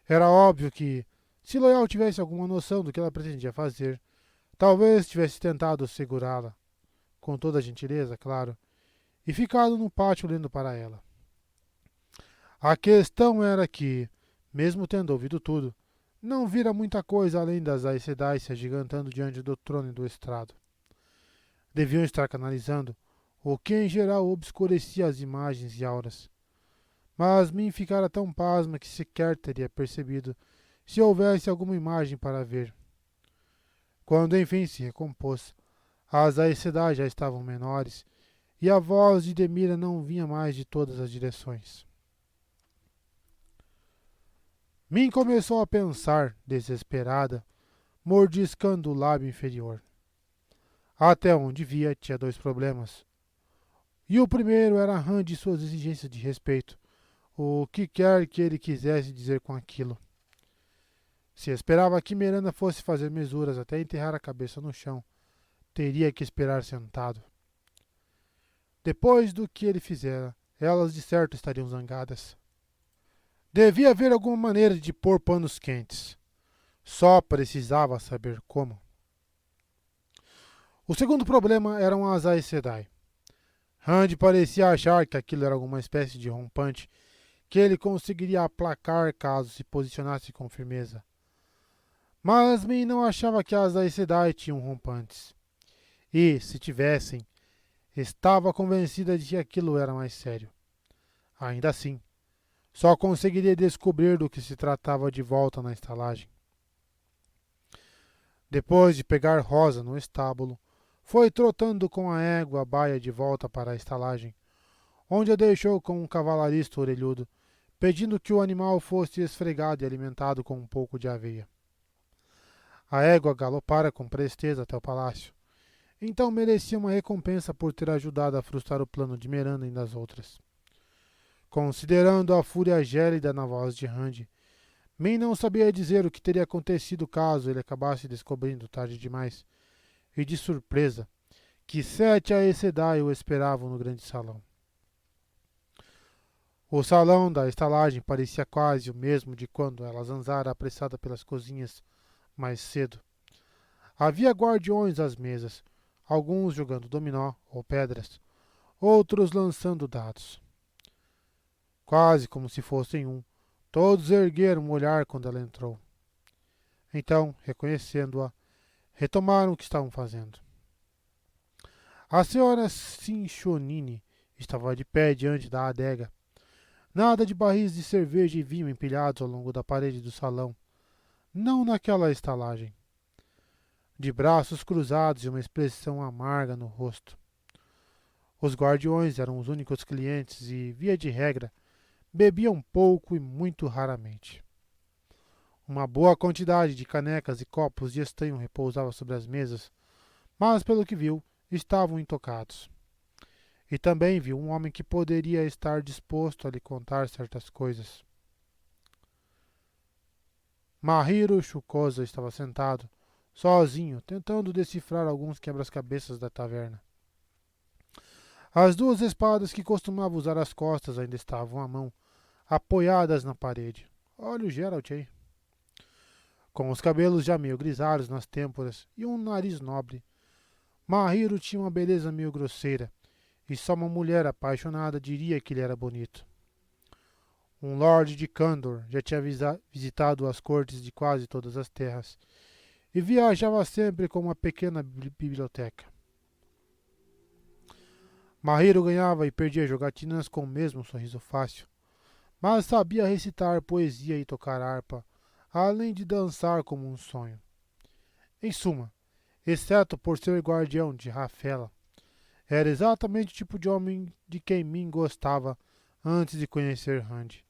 Era óbvio que, se Loyal tivesse alguma noção do que ela pretendia fazer, talvez tivesse tentado segurá-la, com toda a gentileza, claro, e ficado no pátio olhando para ela. A questão era que, mesmo tendo ouvido tudo, não vira muita coisa além das Aes Sedai se agigantando diante do trono e do estrado. Deviam estar canalizando, o que em geral obscurecia as imagens e auras. Mas Min ficara tão pasma que sequer teria percebido se houvesse alguma imagem para ver. Quando enfim se recompôs, as Aes Sedai já estavam menores e a voz de Demira não vinha mais de todas as direções. Min começou a pensar, desesperada, mordiscando o lábio inferior. Até onde via, tinha dois problemas. E o primeiro era Randy e suas exigências de respeito, o que quer que ele quisesse dizer com aquilo. Se esperava que Miranda fosse fazer mesuras até enterrar a cabeça no chão, teria que esperar sentado. Depois do que ele fizera, elas de certo estariam zangadas. Devia haver alguma maneira de pôr panos quentes. Só precisava saber como. O segundo problema eram as Aes Sedai. Randy parecia achar que aquilo era alguma espécie de rompante que ele conseguiria aplacar caso se posicionasse com firmeza. Mas Min não achava que as Aes Sedai tinham rompantes. E, se tivessem, estava convencida de que aquilo era mais sério. Ainda assim, só conseguiria descobrir do que se tratava de volta na estalagem. Depois de pegar Rosa no estábulo, foi trotando com a égua baia de volta para a estalagem, onde a deixou com um cavalarista orelhudo, pedindo que o animal fosse esfregado e alimentado com um pouco de aveia. A égua galopara com presteza até o palácio, então merecia uma recompensa por ter ajudado a frustrar o plano de Miranda e das outras. Considerando a fúria gélida na voz de Randy, Min não sabia dizer o que teria acontecido caso ele acabasse descobrindo tarde demais, e de surpresa, que 7 Aes Sedai o esperavam no grande salão. O salão da estalagem parecia quase o mesmo de quando ela zanzara apressada pelas cozinhas mais cedo. Havia guardiões às mesas, alguns jogando dominó ou pedras, outros lançando dados. Quase como se fossem um, todos ergueram o olhar quando ela entrou. Então, reconhecendo-a, retomaram o que estavam fazendo. A senhora Cinchonine estava de pé diante da adega. Nada de barris de cerveja e vinho empilhados ao longo da parede do salão. Não naquela estalagem. De braços cruzados e uma expressão amarga no rosto. Os guardiões eram os únicos clientes e, via de regra, bebiam pouco e muito raramente. Uma boa quantidade de canecas e copos de estanho repousava sobre as mesas, mas, pelo que viu, estavam intocados. E também viu um homem que poderia estar disposto a lhe contar certas coisas. Mahiro Shukosa estava sentado, sozinho, tentando decifrar alguns quebra-cabeças da taverna. As duas espadas que costumava usar às costas ainda estavam à mão, apoiadas na parede. Olha o Geralt aí. Com os cabelos já meio grisalhos nas têmporas e um nariz nobre. Mahiro tinha uma beleza meio grosseira, e só uma mulher apaixonada diria que ele era bonito. Um lord de Kandor já tinha visitado as cortes de quase todas as terras, e viajava sempre com uma pequena biblioteca. Mahiro ganhava e perdia jogatinas com o mesmo sorriso fácil, mas sabia recitar poesia e tocar harpa, além de dançar como um sonho. Em suma, exceto por ser guardião de Rafela, era exatamente o tipo de homem de quem Min gostava antes de conhecer Rand.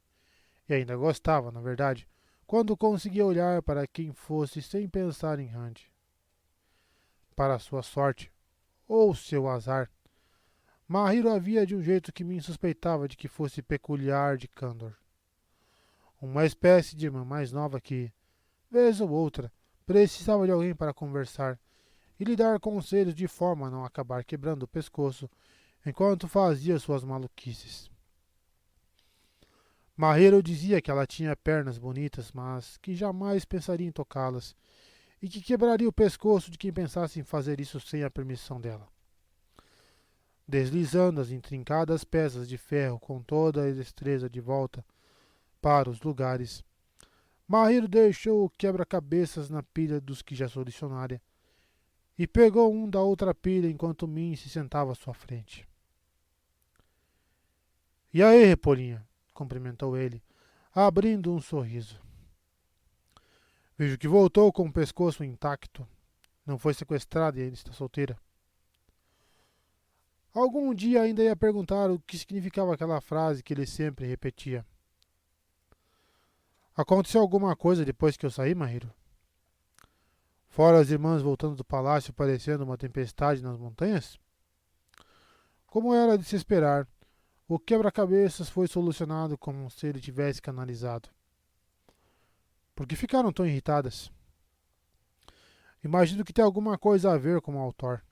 E ainda gostava, na verdade, quando conseguia olhar para quem fosse sem pensar em Rand. Para sua sorte, ou seu azar, Mahiro havia de um jeito que Min suspeitava de que fosse peculiar de Kandor. Uma espécie de irmã mais nova que, vez ou outra, precisava de alguém para conversar e lhe dar conselhos de forma a não acabar quebrando o pescoço enquanto fazia suas maluquices. Mahiro dizia que ela tinha pernas bonitas, mas que jamais pensaria em tocá-las e que quebraria o pescoço de quem pensasse em fazer isso sem a permissão dela. Deslizando as intrincadas peças de ferro com toda a destreza de volta para os lugares, Mahiro deixou o quebra-cabeças na pilha dos que já solucionara e pegou um da outra pilha enquanto Min se sentava à sua frente. E aí, Repolinha? Cumprimentou ele, abrindo um sorriso. Vejo que voltou com o pescoço intacto. Não foi sequestrada e ainda está solteira. Algum dia ainda ia perguntar o que significava aquela frase que ele sempre repetia. Aconteceu alguma coisa depois que eu saí, Mahiro? Fora as irmãs voltando do palácio parecendo uma tempestade nas montanhas? Como era de se esperar, o quebra-cabeças foi solucionado como se ele tivesse canalizado. Por que ficaram tão irritadas? Imagino que tem alguma coisa a ver com o autor.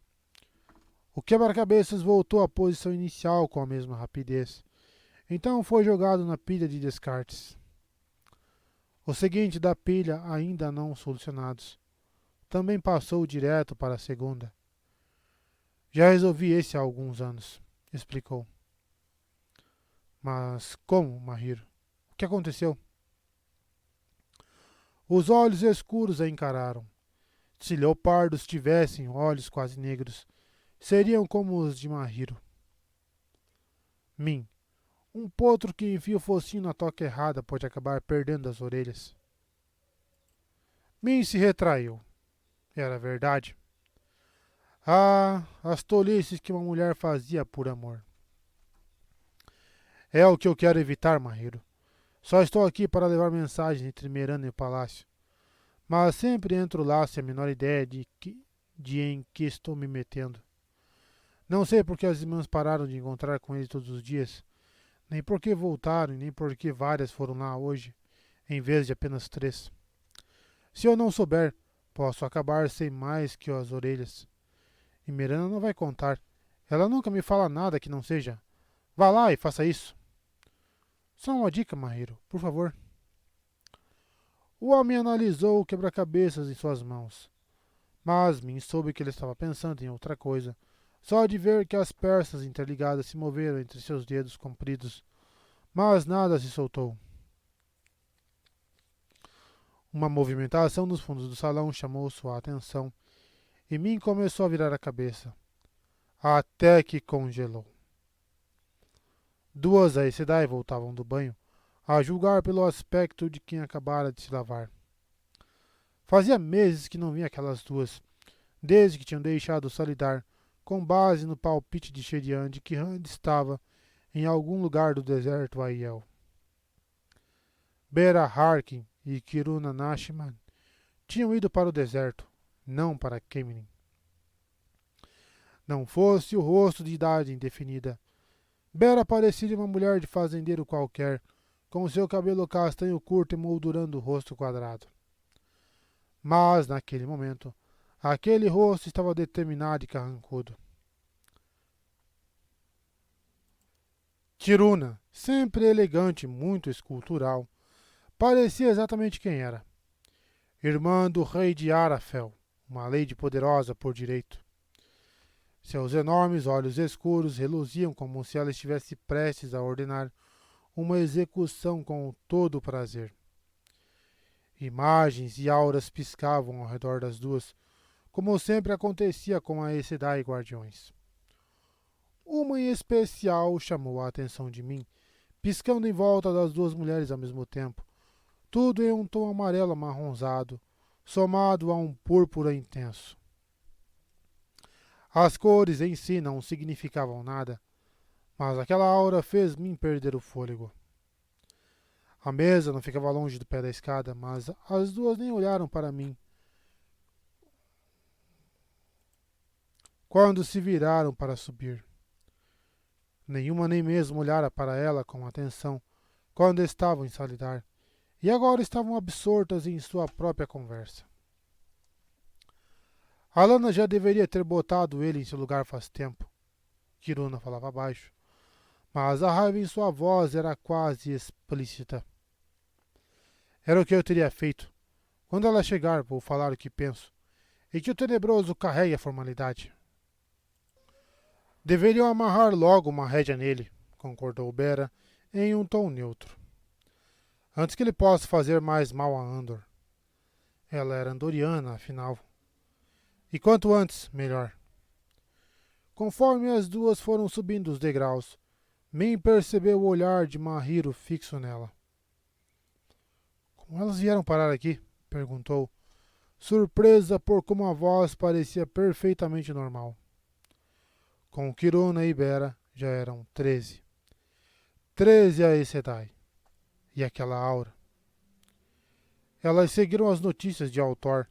O quebra-cabeças voltou à posição inicial com a mesma rapidez. Então foi jogado na pilha de descartes. O seguinte da pilha ainda não solucionados também passou direto para a segunda. Já resolvi esse há alguns anos, explicou. Mas como, Mahiro? O que aconteceu? Os olhos escuros a encararam. Se leopardos tivessem olhos quase negros, seriam como os de Mahiro. Min, um potro que enfia o focinho na toca errada pode acabar perdendo as orelhas. Min se retraiu. Era verdade. Ah, as tolices que uma mulher fazia por amor. É o que eu quero evitar, Mahiro. Só estou aqui para levar mensagens entre Merano e o palácio. Mas sempre entro lá sem a menor ideia de em que estou me metendo. Não sei por que as irmãs pararam de encontrar com ele todos os dias, nem por que voltaram e nem por que várias foram lá hoje, em vez de apenas 3. Se eu não souber, posso acabar sem mais que as orelhas. E Miranda não vai contar. Ela nunca me fala nada que não seja. Vá lá e faça isso. Só uma dica, Mahiro, por favor. O homem analisou o quebra-cabeças em suas mãos. Mas Min soube que ele estava pensando em outra coisa, só de ver que as peças interligadas se moveram entre seus dedos compridos, mas nada se soltou. Uma movimentação nos fundos do salão chamou sua atenção, e Min começou a virar a cabeça, até que congelou. Duas Aes Sedai voltavam do banho, a julgar pelo aspecto de quem acabara de se lavar. Fazia meses que não via aquelas duas, desde que tinham deixado Salidar, com base no palpite de Sherian de que Rand estava em algum lugar do deserto Aiel. Bera Harkin e Kiruna Nashiman tinham ido para o deserto, não para Kemenin. Não fosse o rosto de idade indefinida, Bera parecia uma mulher de fazendeiro qualquer, com seu cabelo castanho curto emoldurando o rosto quadrado. Mas, naquele momento, aquele rosto estava determinado e carrancudo. Kiruna, sempre elegante e muito escultural, parecia exatamente quem era. Irmã do rei de Arafel, uma lady poderosa por direito. Seus enormes olhos escuros reluziam como se ela estivesse prestes a ordenar uma execução com todo o prazer. Imagens e auras piscavam ao redor das duas, como sempre acontecia com a Aes Sedai Guardiões. Uma em especial chamou a atenção de mim, piscando em volta das duas mulheres ao mesmo tempo, tudo em um tom amarelo amarronzado, somado a um púrpura intenso. As cores em si não significavam nada, mas aquela aura fez-me perder o fôlego. A mesa não ficava longe do pé da escada, mas as duas nem olharam para mim. Quando se viraram para subir, nenhuma nem mesmo olhara para ela com atenção quando estavam em Salidar, e agora estavam absortas em sua própria conversa. Alana já deveria ter botado ele em seu lugar faz tempo. Kiruna falava baixo, mas a raiva em sua voz era quase explícita. Era o que eu teria feito. Quando ela chegar, vou falar o que penso, e que o tenebroso carregue a formalidade. Deveriam amarrar logo uma rédea nele, concordou Bera, em um tom neutro. Antes que ele possa fazer mais mal a Andor. Ela era andoriana, afinal. E quanto antes, melhor. Conforme as duas foram subindo os degraus, Min percebeu o olhar de Mahiro fixo nela. Como elas vieram parar aqui? Perguntou, surpresa por como a voz parecia perfeitamente normal. Com Kiruna e Bera já eram 13. 13 Aes Sedai. E aquela aura. Elas seguiram as notícias de Altor.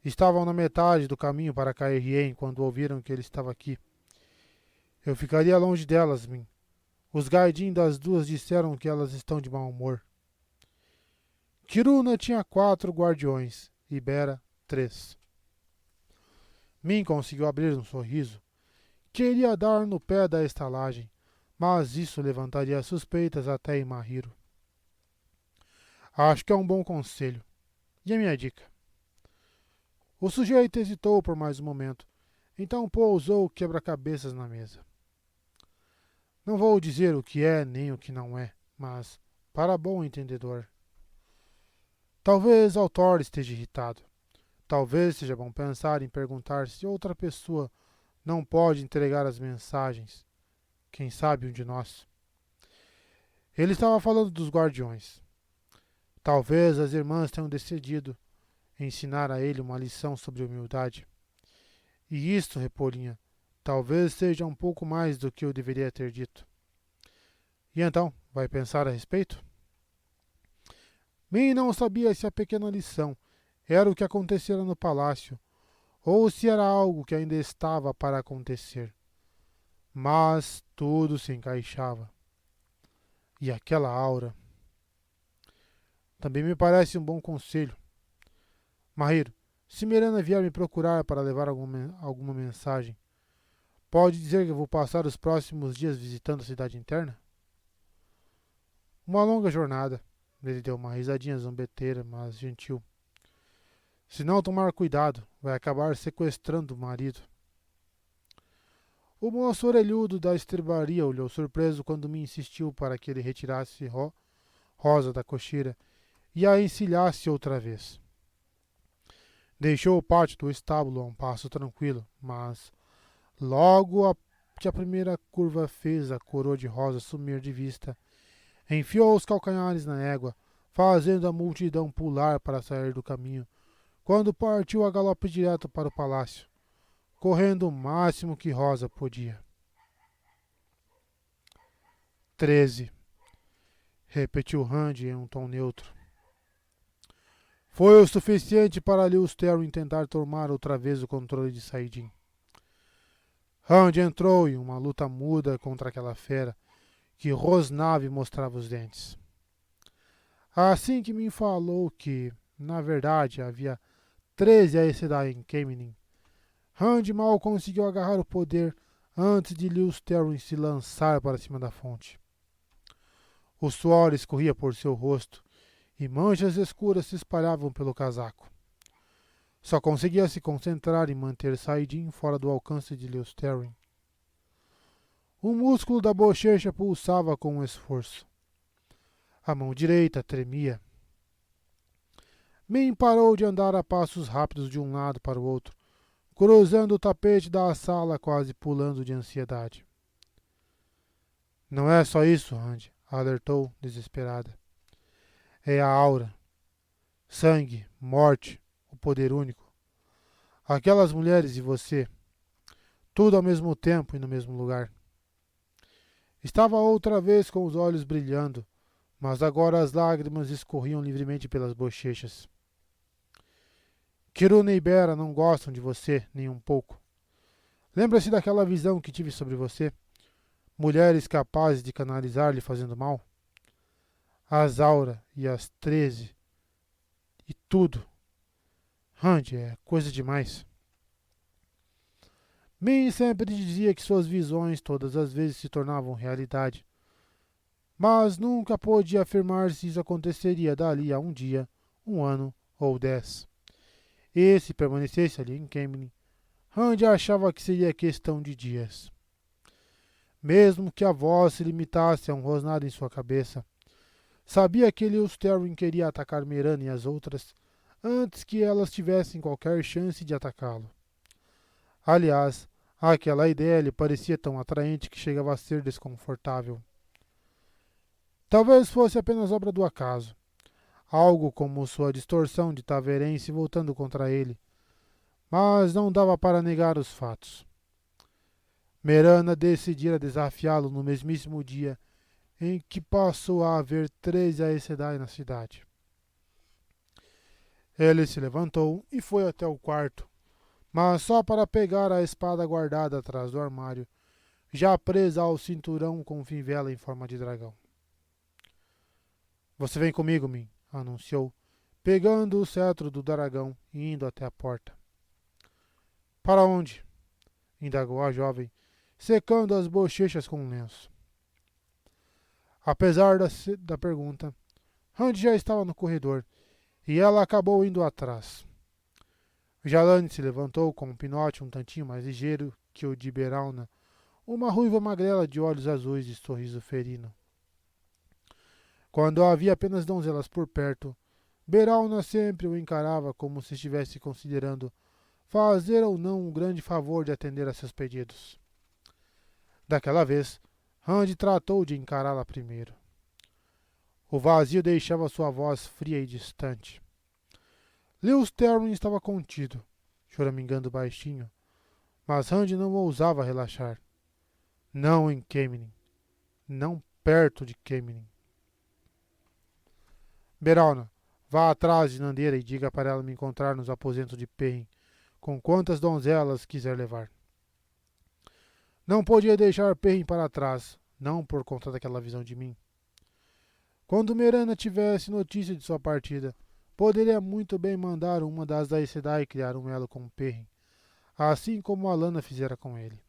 Estavam na metade do caminho para Caerhien quando ouviram que ele estava aqui. Eu ficaria longe delas, Min. Os Gaidin das duas disseram que elas estão de mau humor. Kiruna tinha 4 guardiões e Bera 3. Min conseguiu abrir um sorriso. Queria dar no pé da estalagem, mas isso levantaria suspeitas até em Mahiro. Acho que é um bom conselho. E a minha dica? O sujeito hesitou por mais um momento, então pousou o quebra-cabeças na mesa. Não vou dizer o que é nem o que não é, mas, para bom entendedor. Talvez Altor esteja irritado. Talvez seja bom pensar em perguntar se outra pessoa não pode entregar as mensagens. Quem sabe um de nós. Ele estava falando dos guardiões. Talvez as irmãs tenham decidido ensinar a ele uma lição sobre humildade. E isto, Repolhinha, talvez seja um pouco mais do que eu deveria ter dito. E então, vai pensar a respeito? Min não sabia se a pequena lição era o que acontecera no palácio, ou se era algo que ainda estava para acontecer. Mas tudo se encaixava. E aquela aura. Também me parece um bom conselho. Mahiro, se Miranda vier me procurar para levar alguma mensagem, pode dizer que eu vou passar os próximos dias visitando a cidade interna? Uma longa jornada. Ele deu uma risadinha zombeteira, mas gentil. Se não tomar cuidado, vai acabar sequestrando o marido. O moço orelhudo da estrebaria olhou surpreso quando me insistiu para que ele retirasse Rosa da cocheira e a encilhasse outra vez. Deixou o pátio do estábulo a um passo tranquilo, mas logo que a primeira curva fez a coroa de rosa sumir de vista, enfiou os calcanhares na égua, fazendo a multidão pular para sair do caminho, quando partiu a galope direto para o palácio, correndo o máximo que Rosa podia. 13. Repetiu Randy em um tom neutro. Foi o suficiente para Lewis Terry tentar tomar outra vez o controle de Saidin. Randy entrou em uma luta muda contra aquela fera que rosnava e mostrava os dentes. Assim que me falou que, na verdade, havia 13 Aes Sedai em Kemenin, Randy mal conseguiu agarrar o poder antes de Lewis Terry se lançar para cima da fonte. O suor escorria por seu rosto e manchas escuras se espalhavam pelo casaco. Só conseguia se concentrar em manter Saidin fora do alcance de Lewis Terry. O músculo da bochecha pulsava com esforço. A mão direita tremia. Min parou de andar a passos rápidos de um lado para o outro, cruzando o tapete da sala quase pulando de ansiedade. Não é só isso, Randy, alertou, desesperada. É a aura. Sangue, morte, o poder único. Aquelas mulheres e você. Tudo ao mesmo tempo e no mesmo lugar. Estava outra vez com os olhos brilhando, mas agora as lágrimas escorriam livremente pelas bochechas. Kiruna e Bera não gostam de você nem um pouco. Lembra-se daquela visão que tive sobre você? Mulheres capazes de canalizar-lhe fazendo mal? As Aura e as 13 e tudo. Randy, é coisa demais. Min sempre dizia que suas visões todas as vezes se tornavam realidade, mas nunca pôde afirmar se isso aconteceria dali a um dia, um ano ou 10. E se permanecesse ali em Kemenin, Randy achava que seria questão de dias. Mesmo que a voz se limitasse a um rosnado em sua cabeça, sabia que Lewis Terry queria atacar Meran e as outras antes que elas tivessem qualquer chance de atacá-lo. Aliás, aquela ideia lhe parecia tão atraente que chegava a ser desconfortável. Talvez fosse apenas obra do acaso, algo como sua distorção de Taverense voltando contra ele, mas não dava para negar os fatos. Merana decidira desafiá-lo no mesmíssimo dia em que passou a haver 13 Aes Sedai na cidade. Ele se levantou e foi até o quarto, mas só para pegar a espada guardada atrás do armário, já presa ao cinturão com fivela em forma de dragão. Você vem comigo, Min, anunciou, pegando o cetro do dragão e indo até a porta. Para onde? Indagou a jovem, secando as bochechas com um lenço. Apesar da pergunta, Randy já estava no corredor e ela acabou indo atrás. Jalane se levantou com um pinote um tantinho mais ligeiro que o de Berauna, uma ruiva magrela de olhos azuis e sorriso ferino. Quando havia apenas donzelas por perto, Berauna sempre o encarava como se estivesse considerando fazer ou não um grande favor de atender a seus pedidos. Daquela vez, Randy tratou de encará-la primeiro. O vazio deixava sua voz fria e distante. Lewis Terry estava contido, choramingando baixinho, mas Randy não ousava relaxar. Não em Kemenin. Não perto de Kemenin. Berauna, vá atrás de Nandeira e diga para ela me encontrar nos aposentos de Perrin, com quantas donzelas quiser levar. Não podia deixar Perrin para trás, não por conta daquela visão de mim. Quando Merana tivesse notícia de sua partida, poderia muito bem mandar uma das Aes Sedai criar um elo com Perrin, assim como Alana fizera com ele.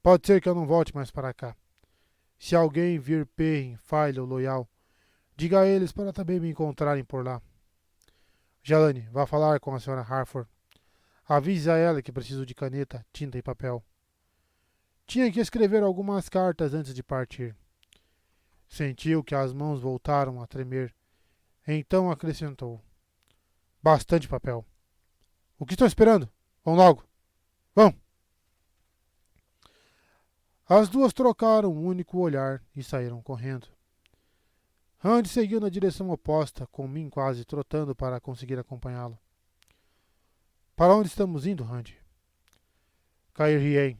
Pode ser que eu não volte mais para cá. Se alguém vir Perrin, Faile ou Loyal, diga a eles para também me encontrarem por lá. Jalane, vá falar com a senhora Harford. Avise a ela que preciso de caneta, tinta e papel. Tinha que escrever algumas cartas antes de partir. Sentiu que as mãos voltaram a tremer. Então acrescentou. Bastante papel. O que estão esperando? Vão logo. Vão! As duas trocaram um único olhar e saíram correndo. Randy seguiu na direção oposta, com Min quase trotando para conseguir acompanhá-lo. Para onde estamos indo, Randy? Cair-Rien.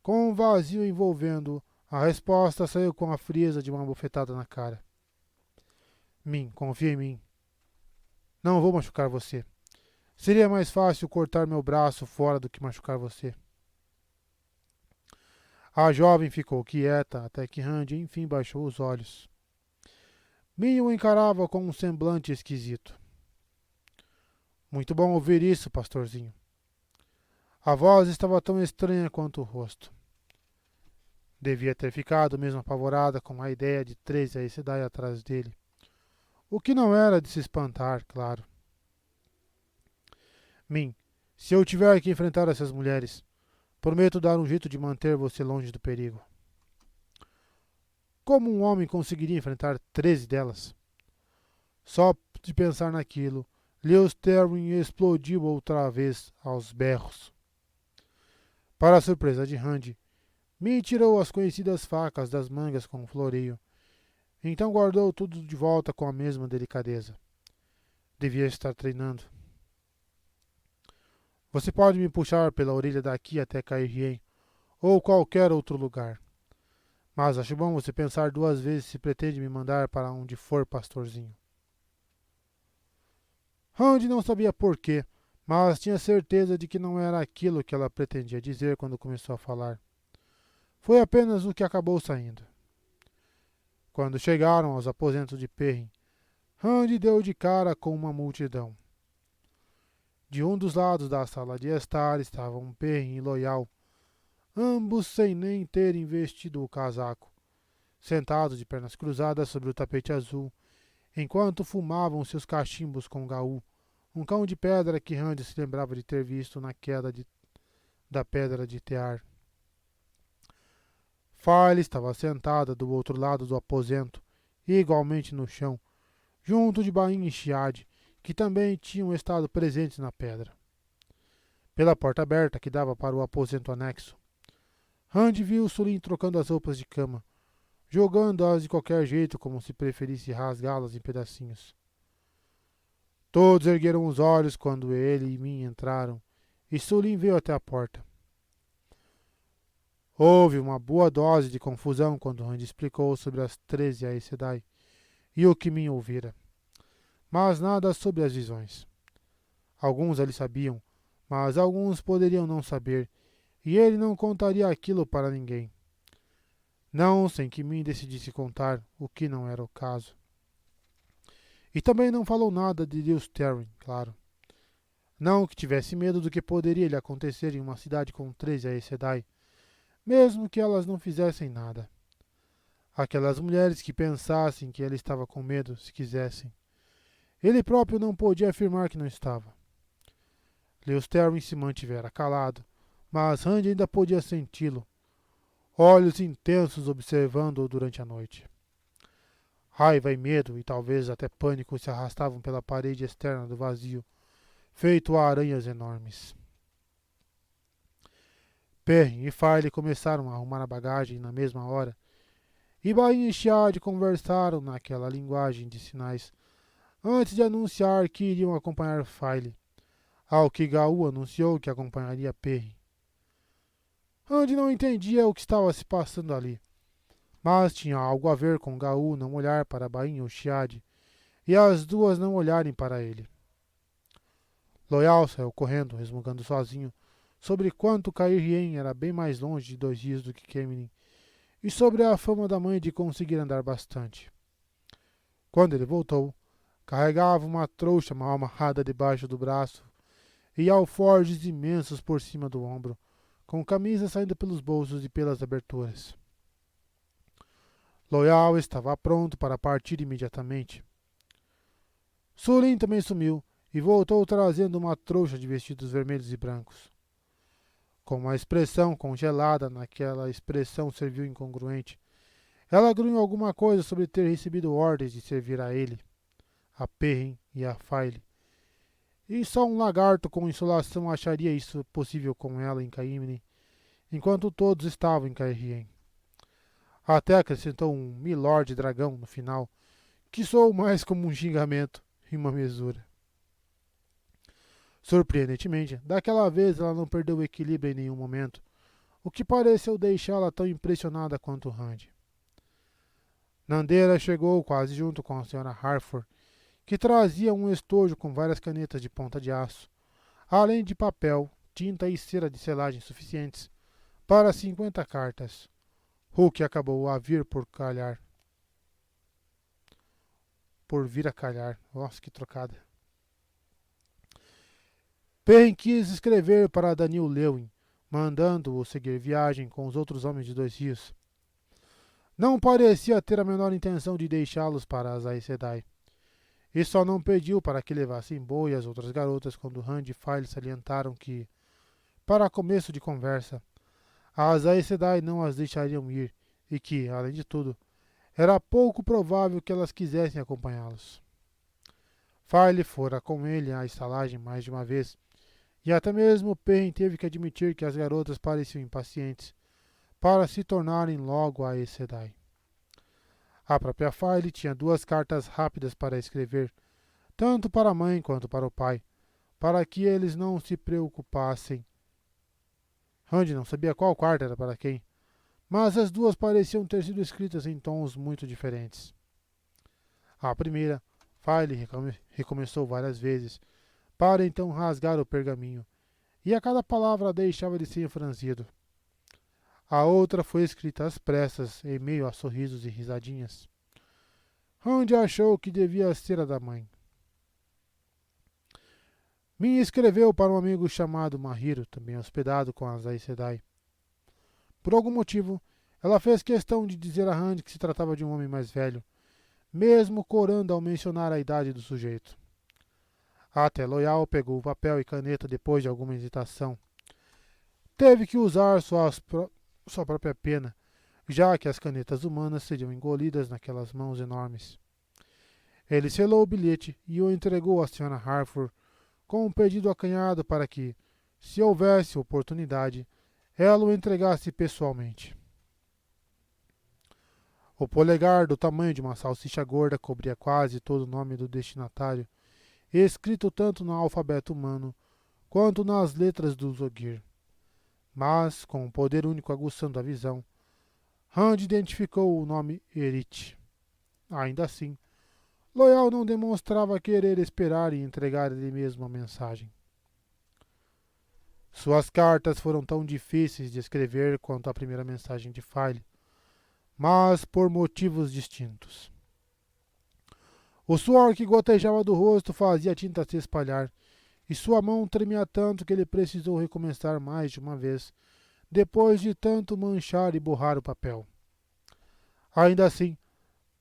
Com um vazio envolvendo, a resposta saiu com a frieza de uma bofetada na cara. Min, confia em mim. Não vou machucar você. Seria mais fácil cortar meu braço fora do que machucar você. A jovem ficou quieta até que Randy enfim baixou os olhos. Min o encarava com um semblante esquisito. Muito bom ouvir isso, pastorzinho. A voz estava tão estranha quanto o rosto. Devia ter ficado mesmo apavorada com a ideia de 13 Aes Sedai atrás dele. O que não era de se espantar, claro. Min, se eu tiver que enfrentar essas mulheres, prometo dar um jeito de manter você longe do perigo. Como um homem conseguiria enfrentar 13 delas? Só de pensar naquilo, Leos Therin explodiu outra vez aos berros. Para a surpresa de Randy, Min tirou as conhecidas facas das mangas com um floreio. Então guardou tudo de volta com a mesma delicadeza. Devia estar treinando. Você pode me puxar pela orelha daqui até Cairhien, ou qualquer outro lugar. Mas acho bom você pensar 2 vezes se pretende me mandar para onde for, pastorzinho. Randy não sabia porquê, mas tinha certeza de que não era aquilo que ela pretendia dizer quando começou a falar. Foi apenas o que acabou saindo. Quando chegaram aos aposentos de Perrin, Randy deu de cara com uma multidão. De um dos lados da sala de estar estavam Perrin e Loial, ambos sem nem terem vestido o casaco, sentados de pernas cruzadas sobre o tapete azul, enquanto fumavam seus cachimbos com Gaú, um cão de pedra que Randy se lembrava de ter visto na queda da pedra de Tear. Farley estava sentada do outro lado do aposento, igualmente no chão, junto de Bain e Chiade, que também tinham estado presentes na pedra. Pela porta aberta que dava para o aposento anexo, Randy viu Sulin trocando as roupas de cama, jogando-as de qualquer jeito como se preferisse rasgá-las em pedacinhos. Todos ergueram os olhos quando ele e Min entraram, e Sulin veio até a porta. Houve uma boa dose de confusão quando Randy explicou sobre as 13 Aes Sedai e o que Min ouvira, mas nada sobre as visões. Alguns ali sabiam, mas alguns poderiam não saber, e ele não contaria aquilo para ninguém. Não sem que Min decidisse contar, o que não era o caso. E também não falou nada de Leos Therin, claro. Não que tivesse medo do que poderia lhe acontecer em uma cidade com 13 Aes Sedai, mesmo que elas não fizessem nada. Aquelas mulheres que pensassem que ele estava com medo, se quisessem. Ele próprio não podia afirmar que não estava. Leos Therin se mantivera calado, mas Randy ainda podia senti-lo, olhos intensos observando-o durante a noite. Raiva e medo, e talvez até pânico, se arrastavam pela parede externa do vazio, feito a aranhas enormes. Perrin e Farley começaram a arrumar a bagagem na mesma hora, e Bain e Chiade conversaram naquela linguagem de sinais, antes de anunciar que iriam acompanhar Farley, ao que Gaú anunciou que acompanharia Perrin. Randy não entendia o que estava se passando ali, mas tinha algo a ver com Gaú não olhar para Bain ou Chiade, e as duas não olharem para ele. Loial saiu correndo, resmungando sozinho, sobre quanto Cairhien era bem mais longe de 2 dias do que Caemlyn, e sobre a fama da mãe de conseguir andar bastante. Quando ele voltou, carregava uma trouxa mal amarrada debaixo do braço e alforjes imensos por cima do ombro, com camisa saindo pelos bolsos e pelas aberturas. Loial estava pronto para partir imediatamente. Sulin também sumiu e voltou trazendo uma trouxa de vestidos vermelhos e brancos. Com uma expressão congelada naquela expressão servil incongruente, ela grunhou alguma coisa sobre ter recebido ordens de servir a ele, a Perrin e a Farley. E só um lagarto com insolação acharia isso possível com ela em Caemlyn, enquanto todos estavam em Cairhien. Até acrescentou um Milord Dragão no final, que soou mais como um xingamento e uma mesura. Surpreendentemente, daquela vez ela não perdeu o equilíbrio em nenhum momento, o que pareceu deixá-la tão impressionada quanto Randy. Nandeira chegou quase junto com a Sra. Harford, que trazia um estojo com várias canetas de ponta de aço, além de papel, tinta e cera de selagem suficientes para 50 cartas, o que acabou a vir por calhar. Por vir a calhar. Nossa, que trocada. Perrin quis escrever para Danil Lewin, mandando-o seguir viagem com os outros homens de 2 rios, Não parecia ter a menor intenção de deixá-los para as Aes Sedai, e só não pediu para que levassem Bo e as outras garotas quando Rand e File salientaram que, para começo de conversa, as Aes Sedai não as deixariam ir e que, além de tudo, era pouco provável que elas quisessem acompanhá-los. File fora com ele à estalagem mais de uma vez, e até mesmo Perrin teve que admitir que as garotas pareciam impacientes para se tornarem logo Aes Sedai. A própria File tinha 2 cartas rápidas para escrever, tanto para a mãe quanto para o pai, para que eles não se preocupassem. Rand não sabia qual carta era para quem, mas as 2 pareciam ter sido escritas em tons muito diferentes. A primeira, File recomeçou várias vezes, para então rasgar o pergaminho, e a cada palavra deixava de ser franzido. A outra foi escrita às pressas, em meio a sorrisos e risadinhas. Rand achou que devia ser a da mãe. Min escreveu para um amigo chamado Mahiro, também hospedado com as Aes Sedai. Por algum motivo, ela fez questão de dizer a Rand que se tratava de um homem mais velho, mesmo corando ao mencionar a idade do sujeito. Até Loial pegou o papel e caneta depois de alguma hesitação. Teve que usar sua própria pena, já que as canetas humanas seriam engolidas naquelas mãos enormes. Ele selou o bilhete e o entregou à Sra. Harford com um pedido acanhado para que, se houvesse oportunidade, ela o entregasse pessoalmente. O polegar, do tamanho de uma salsicha gorda, cobria quase todo o nome do destinatário, escrito tanto no alfabeto humano quanto nas letras do Zogir. Mas, com um poder único aguçando a visão, Rand identificou o nome Erit. Ainda assim, Loial não demonstrava querer esperar e entregar ele mesmo a mensagem. Suas cartas foram tão difíceis de escrever quanto a primeira mensagem de File, mas por motivos distintos. O suor que gotejava do rosto fazia a tinta se espalhar, e sua mão tremia tanto que ele precisou recomeçar mais de uma vez, depois de tanto manchar e borrar o papel. Ainda assim,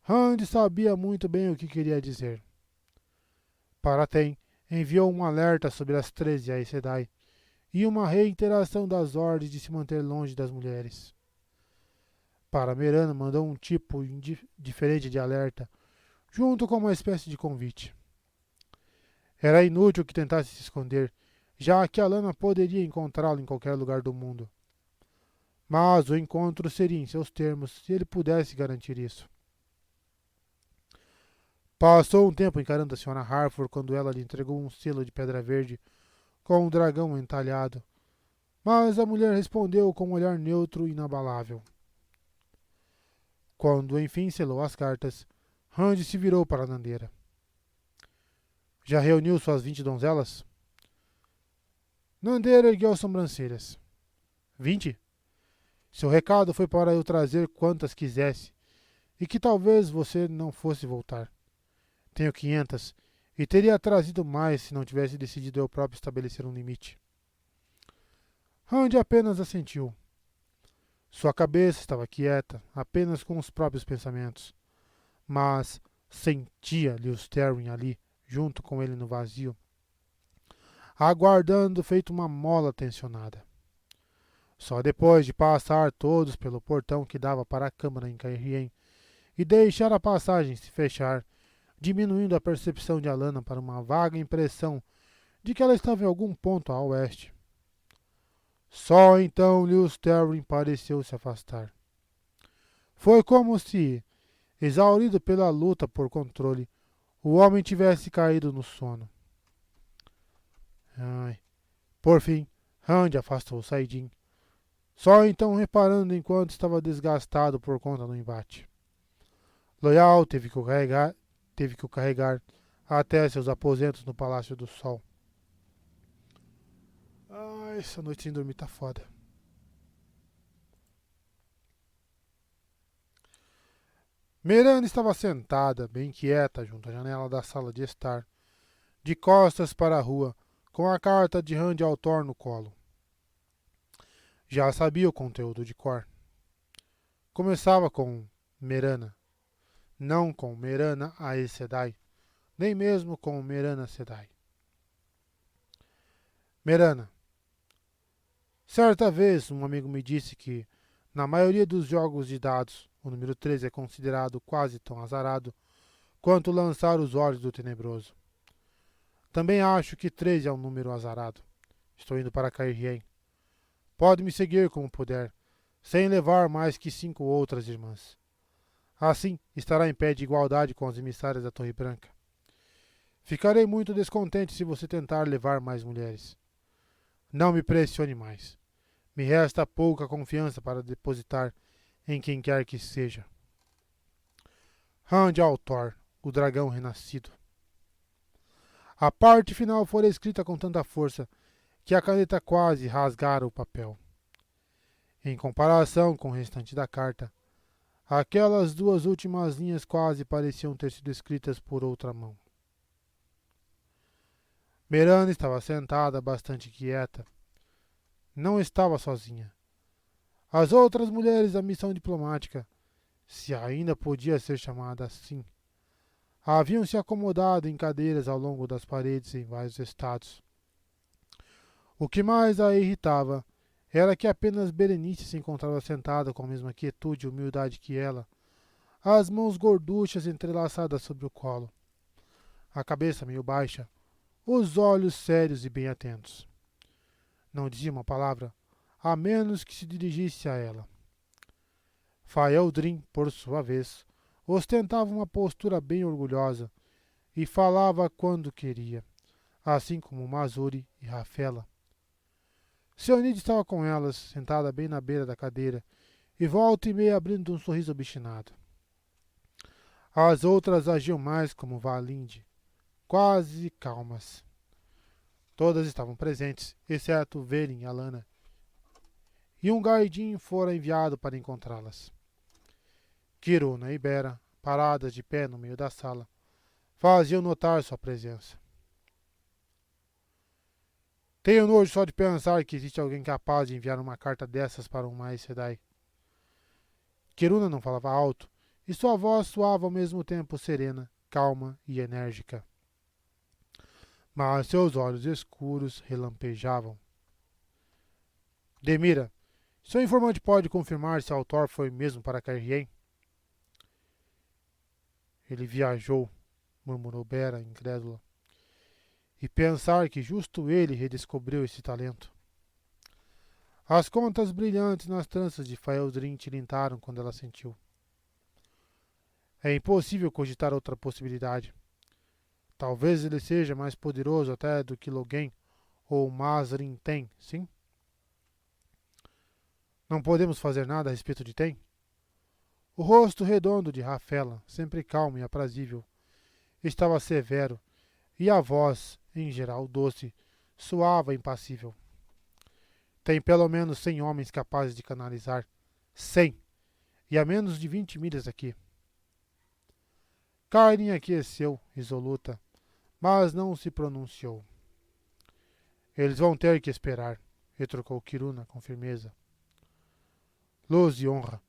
Rand sabia muito bem o que queria dizer. Paratem enviou um alerta sobre as 13 Aes Sedai e uma reiteração das ordens de se manter longe das mulheres. Para Meran mandou um tipo diferente de alerta, junto com uma espécie de convite. Era inútil que tentasse se esconder, já que Alana poderia encontrá-lo em qualquer lugar do mundo. Mas o encontro seria em seus termos, se ele pudesse garantir isso. Passou um tempo encarando a Sra. Harford quando ela lhe entregou um selo de pedra verde com um dragão entalhado, mas a mulher respondeu com um olhar neutro e inabalável. Quando enfim selou as cartas, Rand se virou para a Nandeira. Já reuniu suas 20 donzelas? Nandeira ergueu as sobrancelhas. 20? Seu recado foi para eu trazer quantas quisesse, e que talvez você não fosse voltar. Tenho 500, e teria trazido mais se não tivesse decidido eu próprio estabelecer um limite. Rand apenas assentiu. Sua cabeça estava quieta, apenas com os próprios pensamentos. Mas sentia Lewis Terwin ali, junto com ele no vazio, aguardando feito uma mola tensionada. Só depois de passar todos pelo portão que dava para a câmara em Cairhien e deixar a passagem se fechar, diminuindo a percepção de Alana para uma vaga impressão de que ela estava em algum ponto a oeste. Só então Lewis Terwin pareceu se afastar. Foi como se, exaurido pela luta por controle, o homem tivesse caído no sono. Por fim, Rand afastou Saidin, só então reparando enquanto estava desgastado por conta do embate. Loial teve que o carregar até seus aposentos no Palácio do Sol. Essa noite sem dormir tá foda. Meran estava sentada, bem quieta, junto à janela da sala de estar, de costas para a rua, com a carta de Rand Altor no colo. Já sabia o conteúdo de cor. Começava com Merana. Não com Merana Aes Sedai, nem mesmo com Merana Sedai. Merana. Certa vez, um amigo me disse que, na maioria dos jogos de dados, o número 13 é considerado quase tão azarado quanto lançar os olhos do tenebroso. Também acho que 13 é um número azarado. Estou indo para Cairhien. Pode me seguir como puder, sem levar mais que 5 outras irmãs. Assim, estará em pé de igualdade com as emissárias da Torre Branca. Ficarei muito descontente se você tentar levar mais mulheres. Não me pressione mais. Me resta pouca confiança para depositar em quem quer que seja. Hand ao Thor, o dragão renascido. A parte final fora escrita com tanta força que a caneta quase rasgara o papel. Em comparação com o restante da carta, aquelas duas últimas linhas quase pareciam ter sido escritas por outra mão. Merana estava sentada, bastante quieta. Não estava sozinha. As outras mulheres da missão diplomática, se ainda podia ser chamada assim, haviam se acomodado em cadeiras ao longo das paredes em vários estados. O que mais a irritava era que apenas Berenice se encontrava sentada com a mesma quietude e humildade que ela, as mãos gorduchas entrelaçadas sobre o colo, a cabeça meio baixa, os olhos sérios e bem atentos. Não dizia uma palavra, a menos que se dirigisse a ela. Faeldrin, por sua vez, ostentava uma postura bem orgulhosa e falava quando queria, assim como Mazuri e Rafela. Sionide estava com elas, sentada bem na beira da cadeira, e volta e meia abrindo um sorriso obstinado. As outras agiam mais como Valinde, quase calmas. Todas estavam presentes, exceto Verin e Alana, e um guardinho fora enviado para encontrá-las. Kiruna e Bera, paradas de pé no meio da sala, faziam notar sua presença. Tenho nojo só de pensar que existe alguém capaz de enviar uma carta dessas para um Aes Sedai. Kiruna não falava alto, e sua voz soava ao mesmo tempo serena, calma e enérgica. Mas seus olhos escuros relampejavam. Demira, seu informante pode confirmar se Altor foi mesmo para Cairhien? Ele viajou, murmurou Bera, incrédula. E pensar que justo ele redescobriu esse talento. As contas brilhantes nas tranças de Faeldrin tilintaram quando ela sentiu. É impossível cogitar outra possibilidade. Talvez ele seja mais poderoso até do que Logen ou Mazrin tem, sim? Não podemos fazer nada a respeito de Tem? O rosto redondo de Rafela, sempre calmo e aprazível, estava severo, e a voz, em geral doce, soava impassível. Tem pelo menos 100 homens capazes de canalizar. 100! E a menos de 20 milhas daqui. Karin aqueceu, resoluta, mas não se pronunciou. Eles vão ter que esperar, retrucou Kiruna com firmeza. Luz e honra.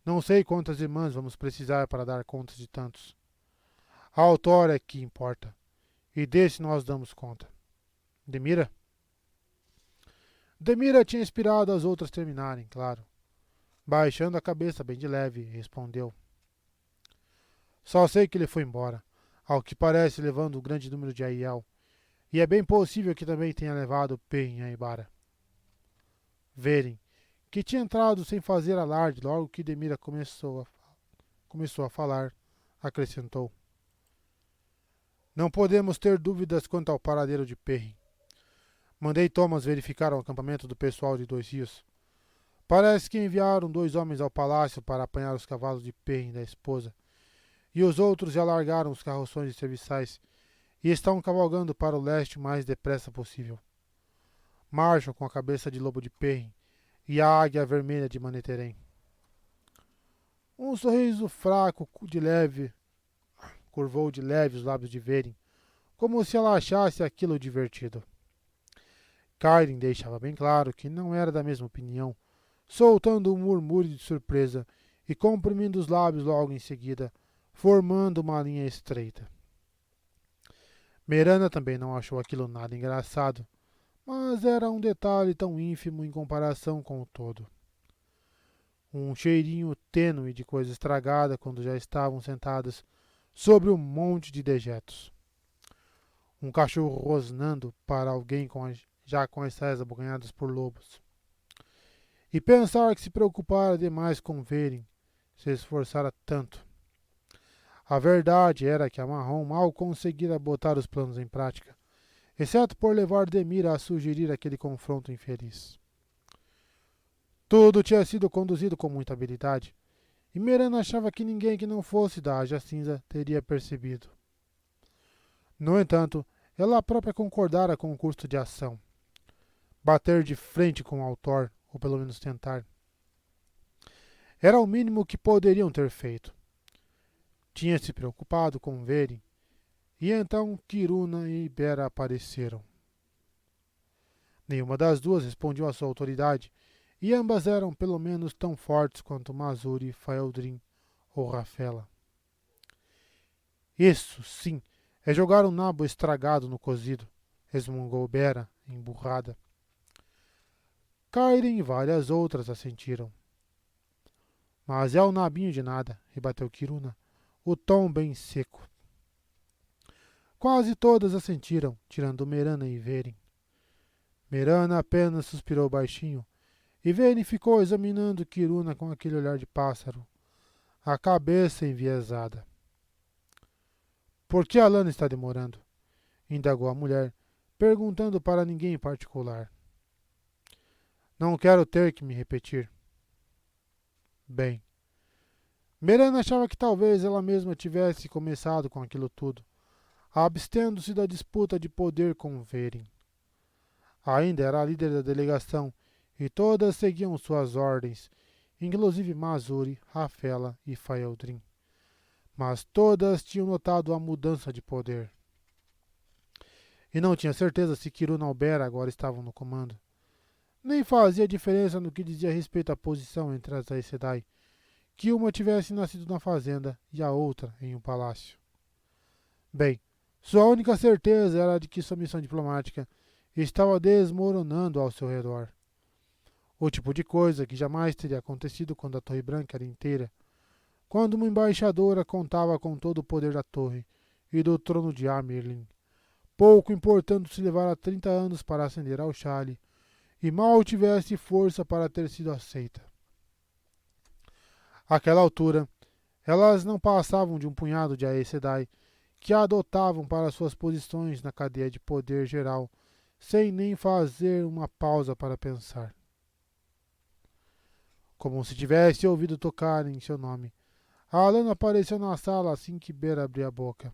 Não sei quantas irmãs vamos precisar para dar conta de tantos. A autora é que importa, e desse nós damos conta. Demira? Demira tinha esperado as outras terminarem, claro. Baixando a cabeça bem de leve, respondeu. Só sei que ele foi embora, ao que parece levando um grande número de Aiel, e é bem possível que também tenha levado Pen e Aibara. Verin, que tinha entrado sem fazer alarde logo que Demira começou a falar, acrescentou. Não podemos ter dúvidas quanto ao paradeiro de Perrin. Mandei Thomas verificar o acampamento do pessoal de Dois Rios. Parece que enviaram 2 homens ao palácio para apanhar os cavalos de Perrin da esposa, e os outros já largaram os carroções de serviçais e estão cavalgando para o leste o mais depressa possível. Marcham com a cabeça de lobo de Perrin e a águia vermelha de Manetheren. Um sorriso fraco curvou de leve os lábios de Verin, como se ela achasse aquilo divertido. Karin deixava bem claro que não era da mesma opinião, soltando um murmúrio de surpresa e comprimindo os lábios logo em seguida, formando uma linha estreita. Miranda também não achou aquilo nada engraçado, mas era um detalhe tão ínfimo em comparação com o todo. Um cheirinho tênue de coisa estragada quando já estavam sentadas sobre um monte de dejetos. Um cachorro rosnando para alguém já com as saias abocanhadas por lobos. E pensar que se preocupara demais com verem, se esforçara tanto. A verdade era que a Marrom mal conseguira botar os planos em prática, exceto por levar Demira a sugerir aquele confronto infeliz. Tudo tinha sido conduzido com muita habilidade, e Miranda achava que ninguém que não fosse da Ágia Cinza teria percebido. No entanto, ela própria concordara com o curso de ação. Bater de frente com o autor, ou pelo menos tentar. Era o mínimo que poderiam ter feito. Tinha se preocupado com verem, e então Kiruna e Ibera apareceram. Nenhuma das duas respondiam à sua autoridade, e ambas eram pelo menos tão fortes quanto Mazuri, Faeldrin ou Rafela. Isso, sim, é jogar um nabo estragado no cozido, resmungou Bera, emburrada. Kairen e várias outras assentiram. Mas é o nabinho de nada, rebateu Kiruna, o tom bem seco. Quase todas assentiram, tirando Merana e Veren. Merana apenas suspirou baixinho, e Veren ficou examinando Kiruna com aquele olhar de pássaro, a cabeça enviesada. Por que a Lana está demorando? Indagou a mulher, perguntando para ninguém em particular. Não quero ter que me repetir. Bem, Merana achava que talvez ela mesma tivesse começado com aquilo tudo, abstendo-se da disputa de poder com Veren. Ainda era a líder da delegação e todas seguiam suas ordens, inclusive Mazuri, Rafela e Faeldrin. Mas todas tinham notado a mudança de poder. E não tinha certeza se Kiruna ou Bera agora estavam no comando. Nem fazia diferença no que dizia respeito à posição entre as Aes Sedai, que uma tivesse nascido na fazenda e a outra em um palácio. Bem, sua única certeza era de que sua missão diplomática estava desmoronando ao seu redor. O tipo de coisa que jamais teria acontecido quando a Torre Branca era inteira, quando uma embaixadora contava com todo o poder da torre e do trono de Amerlin, pouco importando se levara 30 anos para ascender ao Chale e mal tivesse força para ter sido aceita. Àquela altura, elas não passavam de um punhado de Aes Sedai que a adotavam para suas posições na cadeia de poder geral, sem nem fazer uma pausa para pensar. Como se tivesse ouvido tocar em seu nome, a Alana apareceu na sala assim que Bera abriu a boca.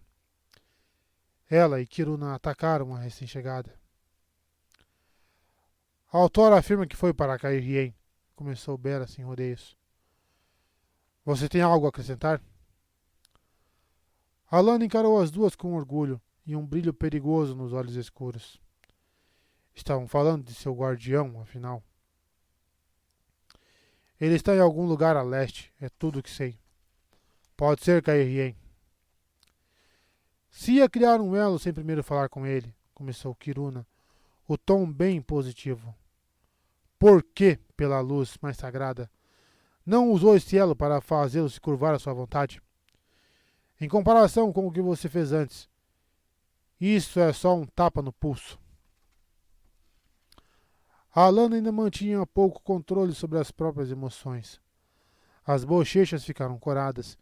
Ela e Kiruna atacaram a recém-chegada. A autora afirma que foi para Cairhien, começou Bera sem rodeios. Você tem algo a acrescentar? Alana encarou as duas com orgulho e um brilho perigoso nos olhos escuros. Estavam falando de seu guardião, afinal. Ele está em algum lugar a leste, é tudo o que sei. Pode ser Cairhien. Se ia criar um elo sem primeiro falar com ele, começou Kiruna, o tom bem positivo. Por que, pela luz mais sagrada, não usou esse elo para fazê-lo se curvar à sua vontade? Em comparação com o que você fez antes, isso é só um tapa no pulso. A Alana ainda mantinha pouco controle sobre as próprias emoções. As bochechas ficaram coradas,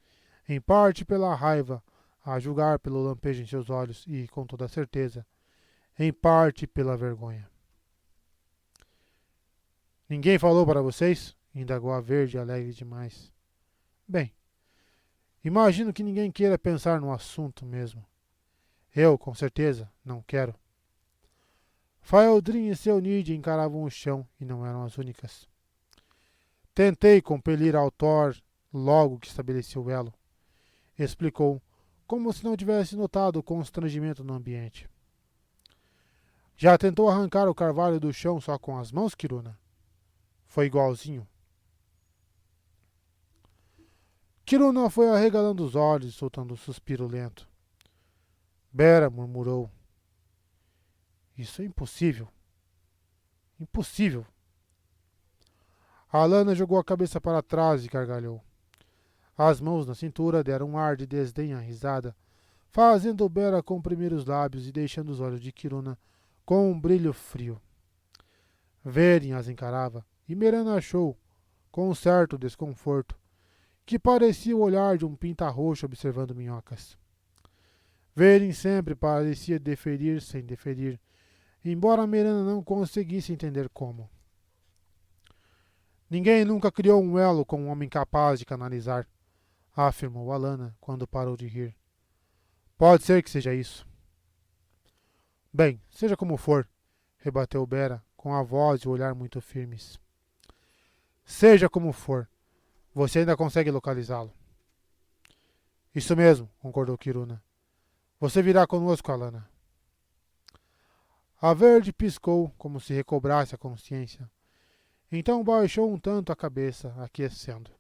em parte pela raiva, a julgar pelo lampejo em seus olhos e, com toda certeza, em parte pela vergonha. Ninguém falou para vocês? Indagou a Verde, alegre demais. Bem, imagino que ninguém queira pensar no assunto mesmo. Eu, com certeza, não quero. Faeldrin e seu Nid encaravam o chão e não eram as únicas. Tentei compelir ao Thor logo que estabeleci o elo, explicou, como se não tivesse notado o constrangimento no ambiente. Já tentou arrancar o carvalho do chão só com as mãos, Kiruna? Foi igualzinho. Kiruna foi arregalando os olhos e soltando um suspiro lento. Bera murmurou. Isso é impossível. Impossível. Alana jogou a cabeça para trás e gargalhou. As mãos na cintura deram um ar de desdém à risada, fazendo Bera comprimir os lábios e deixando os olhos de Kiruna com um brilho frio. Veren as encarava e Merana achou, com um certo desconforto, que parecia o olhar de um pinta-roxo observando minhocas. Veren sempre parecia deferir sem deferir, embora Merana não conseguisse entender como. Ninguém nunca criou um elo com um homem capaz de canalizar, afirmou Alana quando parou de rir. Pode ser que seja isso. Bem, seja como for, rebateu Bera, com a voz e o olhar muito firmes. Seja como for, você ainda consegue localizá-lo. Isso mesmo, concordou Kiruna. Você virá conosco, Alana. A verde piscou, como se recobrasse a consciência. Então baixou um tanto a cabeça, aquecendo.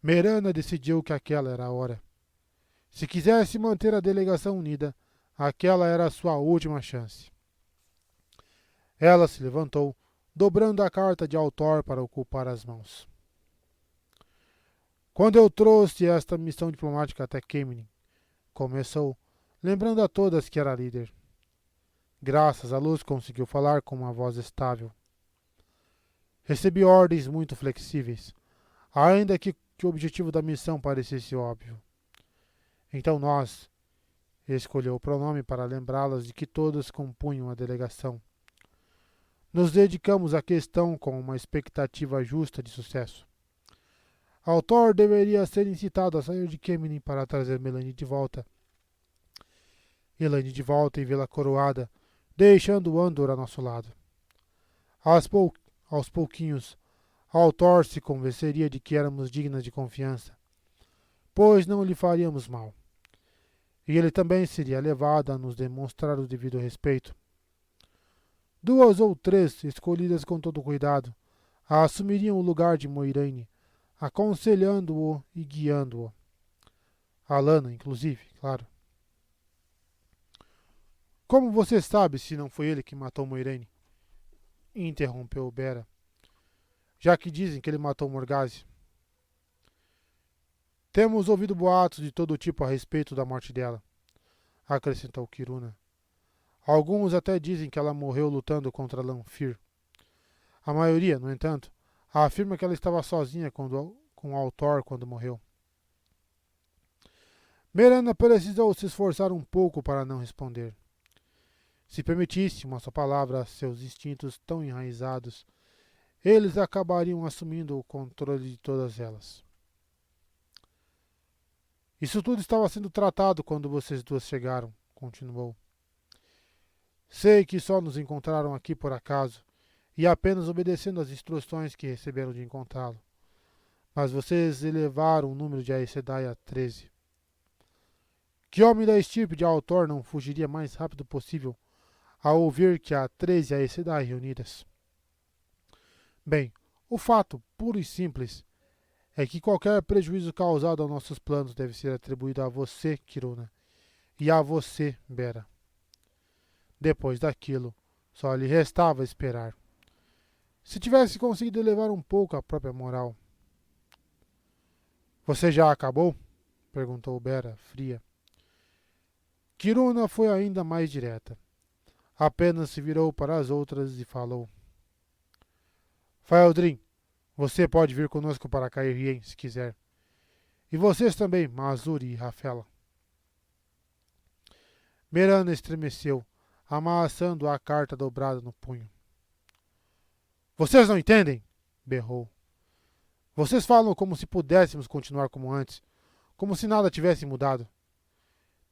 Merana decidiu que aquela era a hora. Se quisesse manter a delegação unida, aquela era a sua última chance. Ela se levantou, dobrando a carta de Altor para ocupar as mãos. Quando eu trouxe esta missão diplomática até Kemenin, começou, lembrando a todas que era líder. Graças à luz conseguiu falar com uma voz estável. Recebi ordens muito flexíveis, ainda que o objetivo da missão parecesse óbvio. Então nós, escolheu o pronome para lembrá-las de que todas compunham a delegação. Nos dedicamos à questão com uma expectativa justa de sucesso. Altor deveria ser incitado a sair de Kemenin para trazer Melanie de volta. Elaine de volta e vê-la coroada, deixando Andor a nosso lado. Aos pouquinhos, Altor se convenceria de que éramos dignas de confiança, pois não lhe faríamos mal. E ele também seria levado a nos demonstrar o devido respeito. 2 ou 3, escolhidas com todo cuidado, assumiriam o lugar de Moiraine, aconselhando-o e guiando-o. Alana, inclusive, claro. Como você sabe se não foi ele que matou Moiraine? Interrompeu Bera. Já que dizem que ele matou Morgase. Temos ouvido boatos de todo tipo a respeito da morte dela, acrescentou Kiruna. Alguns até dizem que ela morreu lutando contra Lanfear. A maioria, no entanto, afirma que ela estava sozinha com Altor quando morreu. Merana precisou se esforçar um pouco para não responder. Se permitisse uma só palavra a seus instintos tão enraizados, eles acabariam assumindo o controle de todas elas. Isso tudo estava sendo tratado quando vocês duas chegaram, continuou. Sei que só nos encontraram aqui por acaso e apenas obedecendo às instruções que receberam de encontrá-lo. Mas vocês elevaram o número de Aes Sedai a 13. Que homem da estirpe de Altor não fugiria mais rápido possível ao ouvir que há 13 Aes Sedai reunidas? Bem, o fato, puro e simples, é que qualquer prejuízo causado aos nossos planos deve ser atribuído a você, Kiruna, e a você, Bera. Depois daquilo, só lhe restava esperar. Se tivesse conseguido elevar um pouco a própria moral. Você já acabou? Perguntou Bera, fria. Kiruna foi ainda mais direta. Apenas se virou para as outras e falou. Faeldrin, você pode vir conosco para Caerhien, se quiser. E vocês também, Mazuri e Rafela. Merana estremeceu, amassando a carta dobrada no punho. Vocês não entendem? Berrou. Vocês falam como se pudéssemos continuar como antes, como se nada tivesse mudado.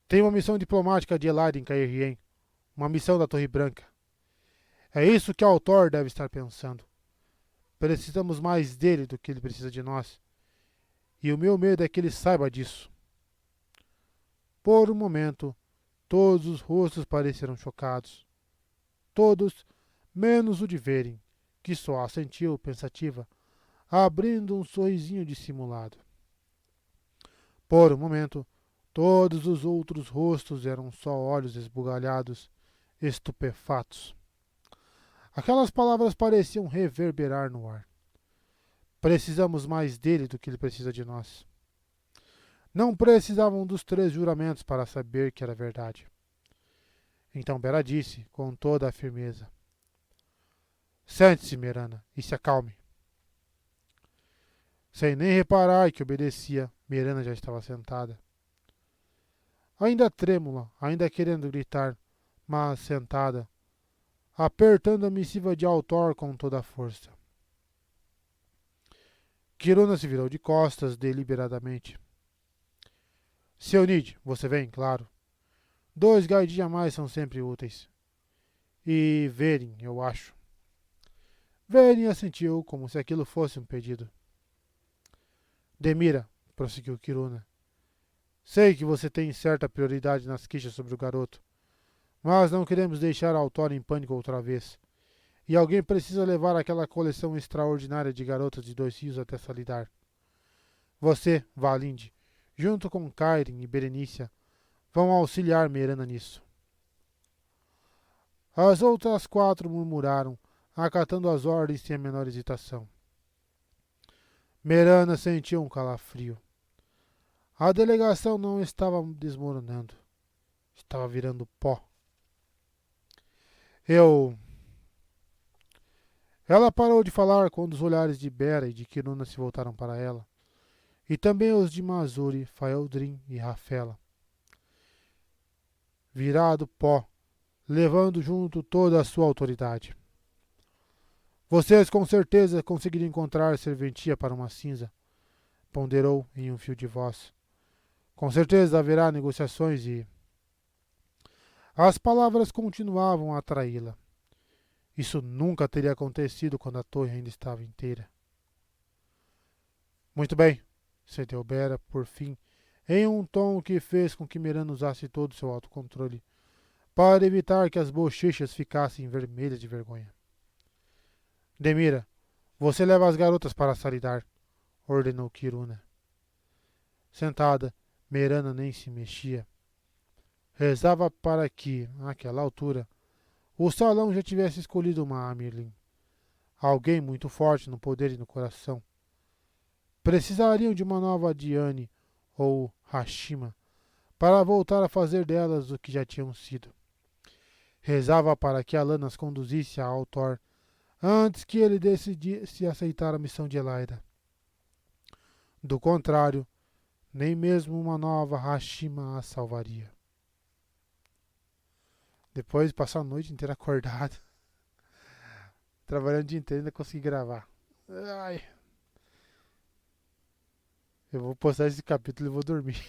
Tem uma missão diplomática de Elaid em Caerhien, uma missão da Torre Branca. É isso que Altor deve estar pensando. Precisamos mais dele do que ele precisa de nós. E o meu medo é que ele saiba disso. Por um momento, todos os rostos pareceram chocados. Todos, menos o de Veren, que só a sentiu pensativa, abrindo um sorrisinho dissimulado. Por um momento, todos os outros rostos eram só olhos esbugalhados, estupefatos. Aquelas palavras pareciam reverberar no ar. Precisamos mais dele do que ele precisa de nós. Não precisavam dos 3 juramentos para saber que era verdade. Então Bera disse, com toda a firmeza: Sente-se, Merana, e se acalme. Sem nem reparar que obedecia, Merana já estava sentada. Ainda trêmula, ainda querendo gritar, mas sentada, apertando a missiva de Altor com toda a força. Kiruna se virou de costas deliberadamente. Seu Nid, você vem, claro. 2 guardinhas a mais são sempre úteis. E Verin, eu acho. Verin assentiu como se aquilo fosse um pedido. Demira, prosseguiu Kiruna. Sei que você tem certa prioridade nas queixas sobre o garoto, mas não queremos deixar Altor em pânico outra vez. E alguém precisa levar aquela coleção extraordinária de garotas de 2 rios até Salidar. Você, Valinde, junto com Kairin e Berenícia, vão auxiliar Merana nisso. As outras 4 murmuraram, acatando as ordens sem a menor hesitação. Merana sentiu um calafrio. A delegação não estava desmoronando. Estava virando pó. Ela parou de falar quando os olhares de Bera e de Kiruna se voltaram para ela, e também os de Mazuri, Faeldrin e Rafela. Virado pó, levando junto toda a sua autoridade. Vocês com certeza conseguiram encontrar serventia para uma cinza, ponderou em um fio de voz. Com certeza haverá negociações e... As palavras continuavam a atraí-la. Isso nunca teria acontecido quando a torre ainda estava inteira. Muito bem, cedeu Bera, por fim, em um tom que fez com que Merana usasse todo o seu autocontrole, para evitar que as bochechas ficassem vermelhas de vergonha. Demira, você leva as garotas para Salidar, ordenou Kiruna. Sentada, Merana nem se mexia. Rezava para que, naquela altura, o salão já tivesse escolhido uma Amirlin. Alguém muito forte no poder e no coração. Precisariam de uma nova Diane ou Hashima para voltar a fazer delas o que já tinham sido. Rezava para que Alan as conduzisse a Altor antes que ele decidisse aceitar a missão de Elaida. Do contrário, nem mesmo uma nova Hashima a salvaria. Depois de passar a noite inteira acordado, trabalhando o dia inteiro, ainda consegui gravar. Ai. Eu vou postar esse capítulo e vou dormir.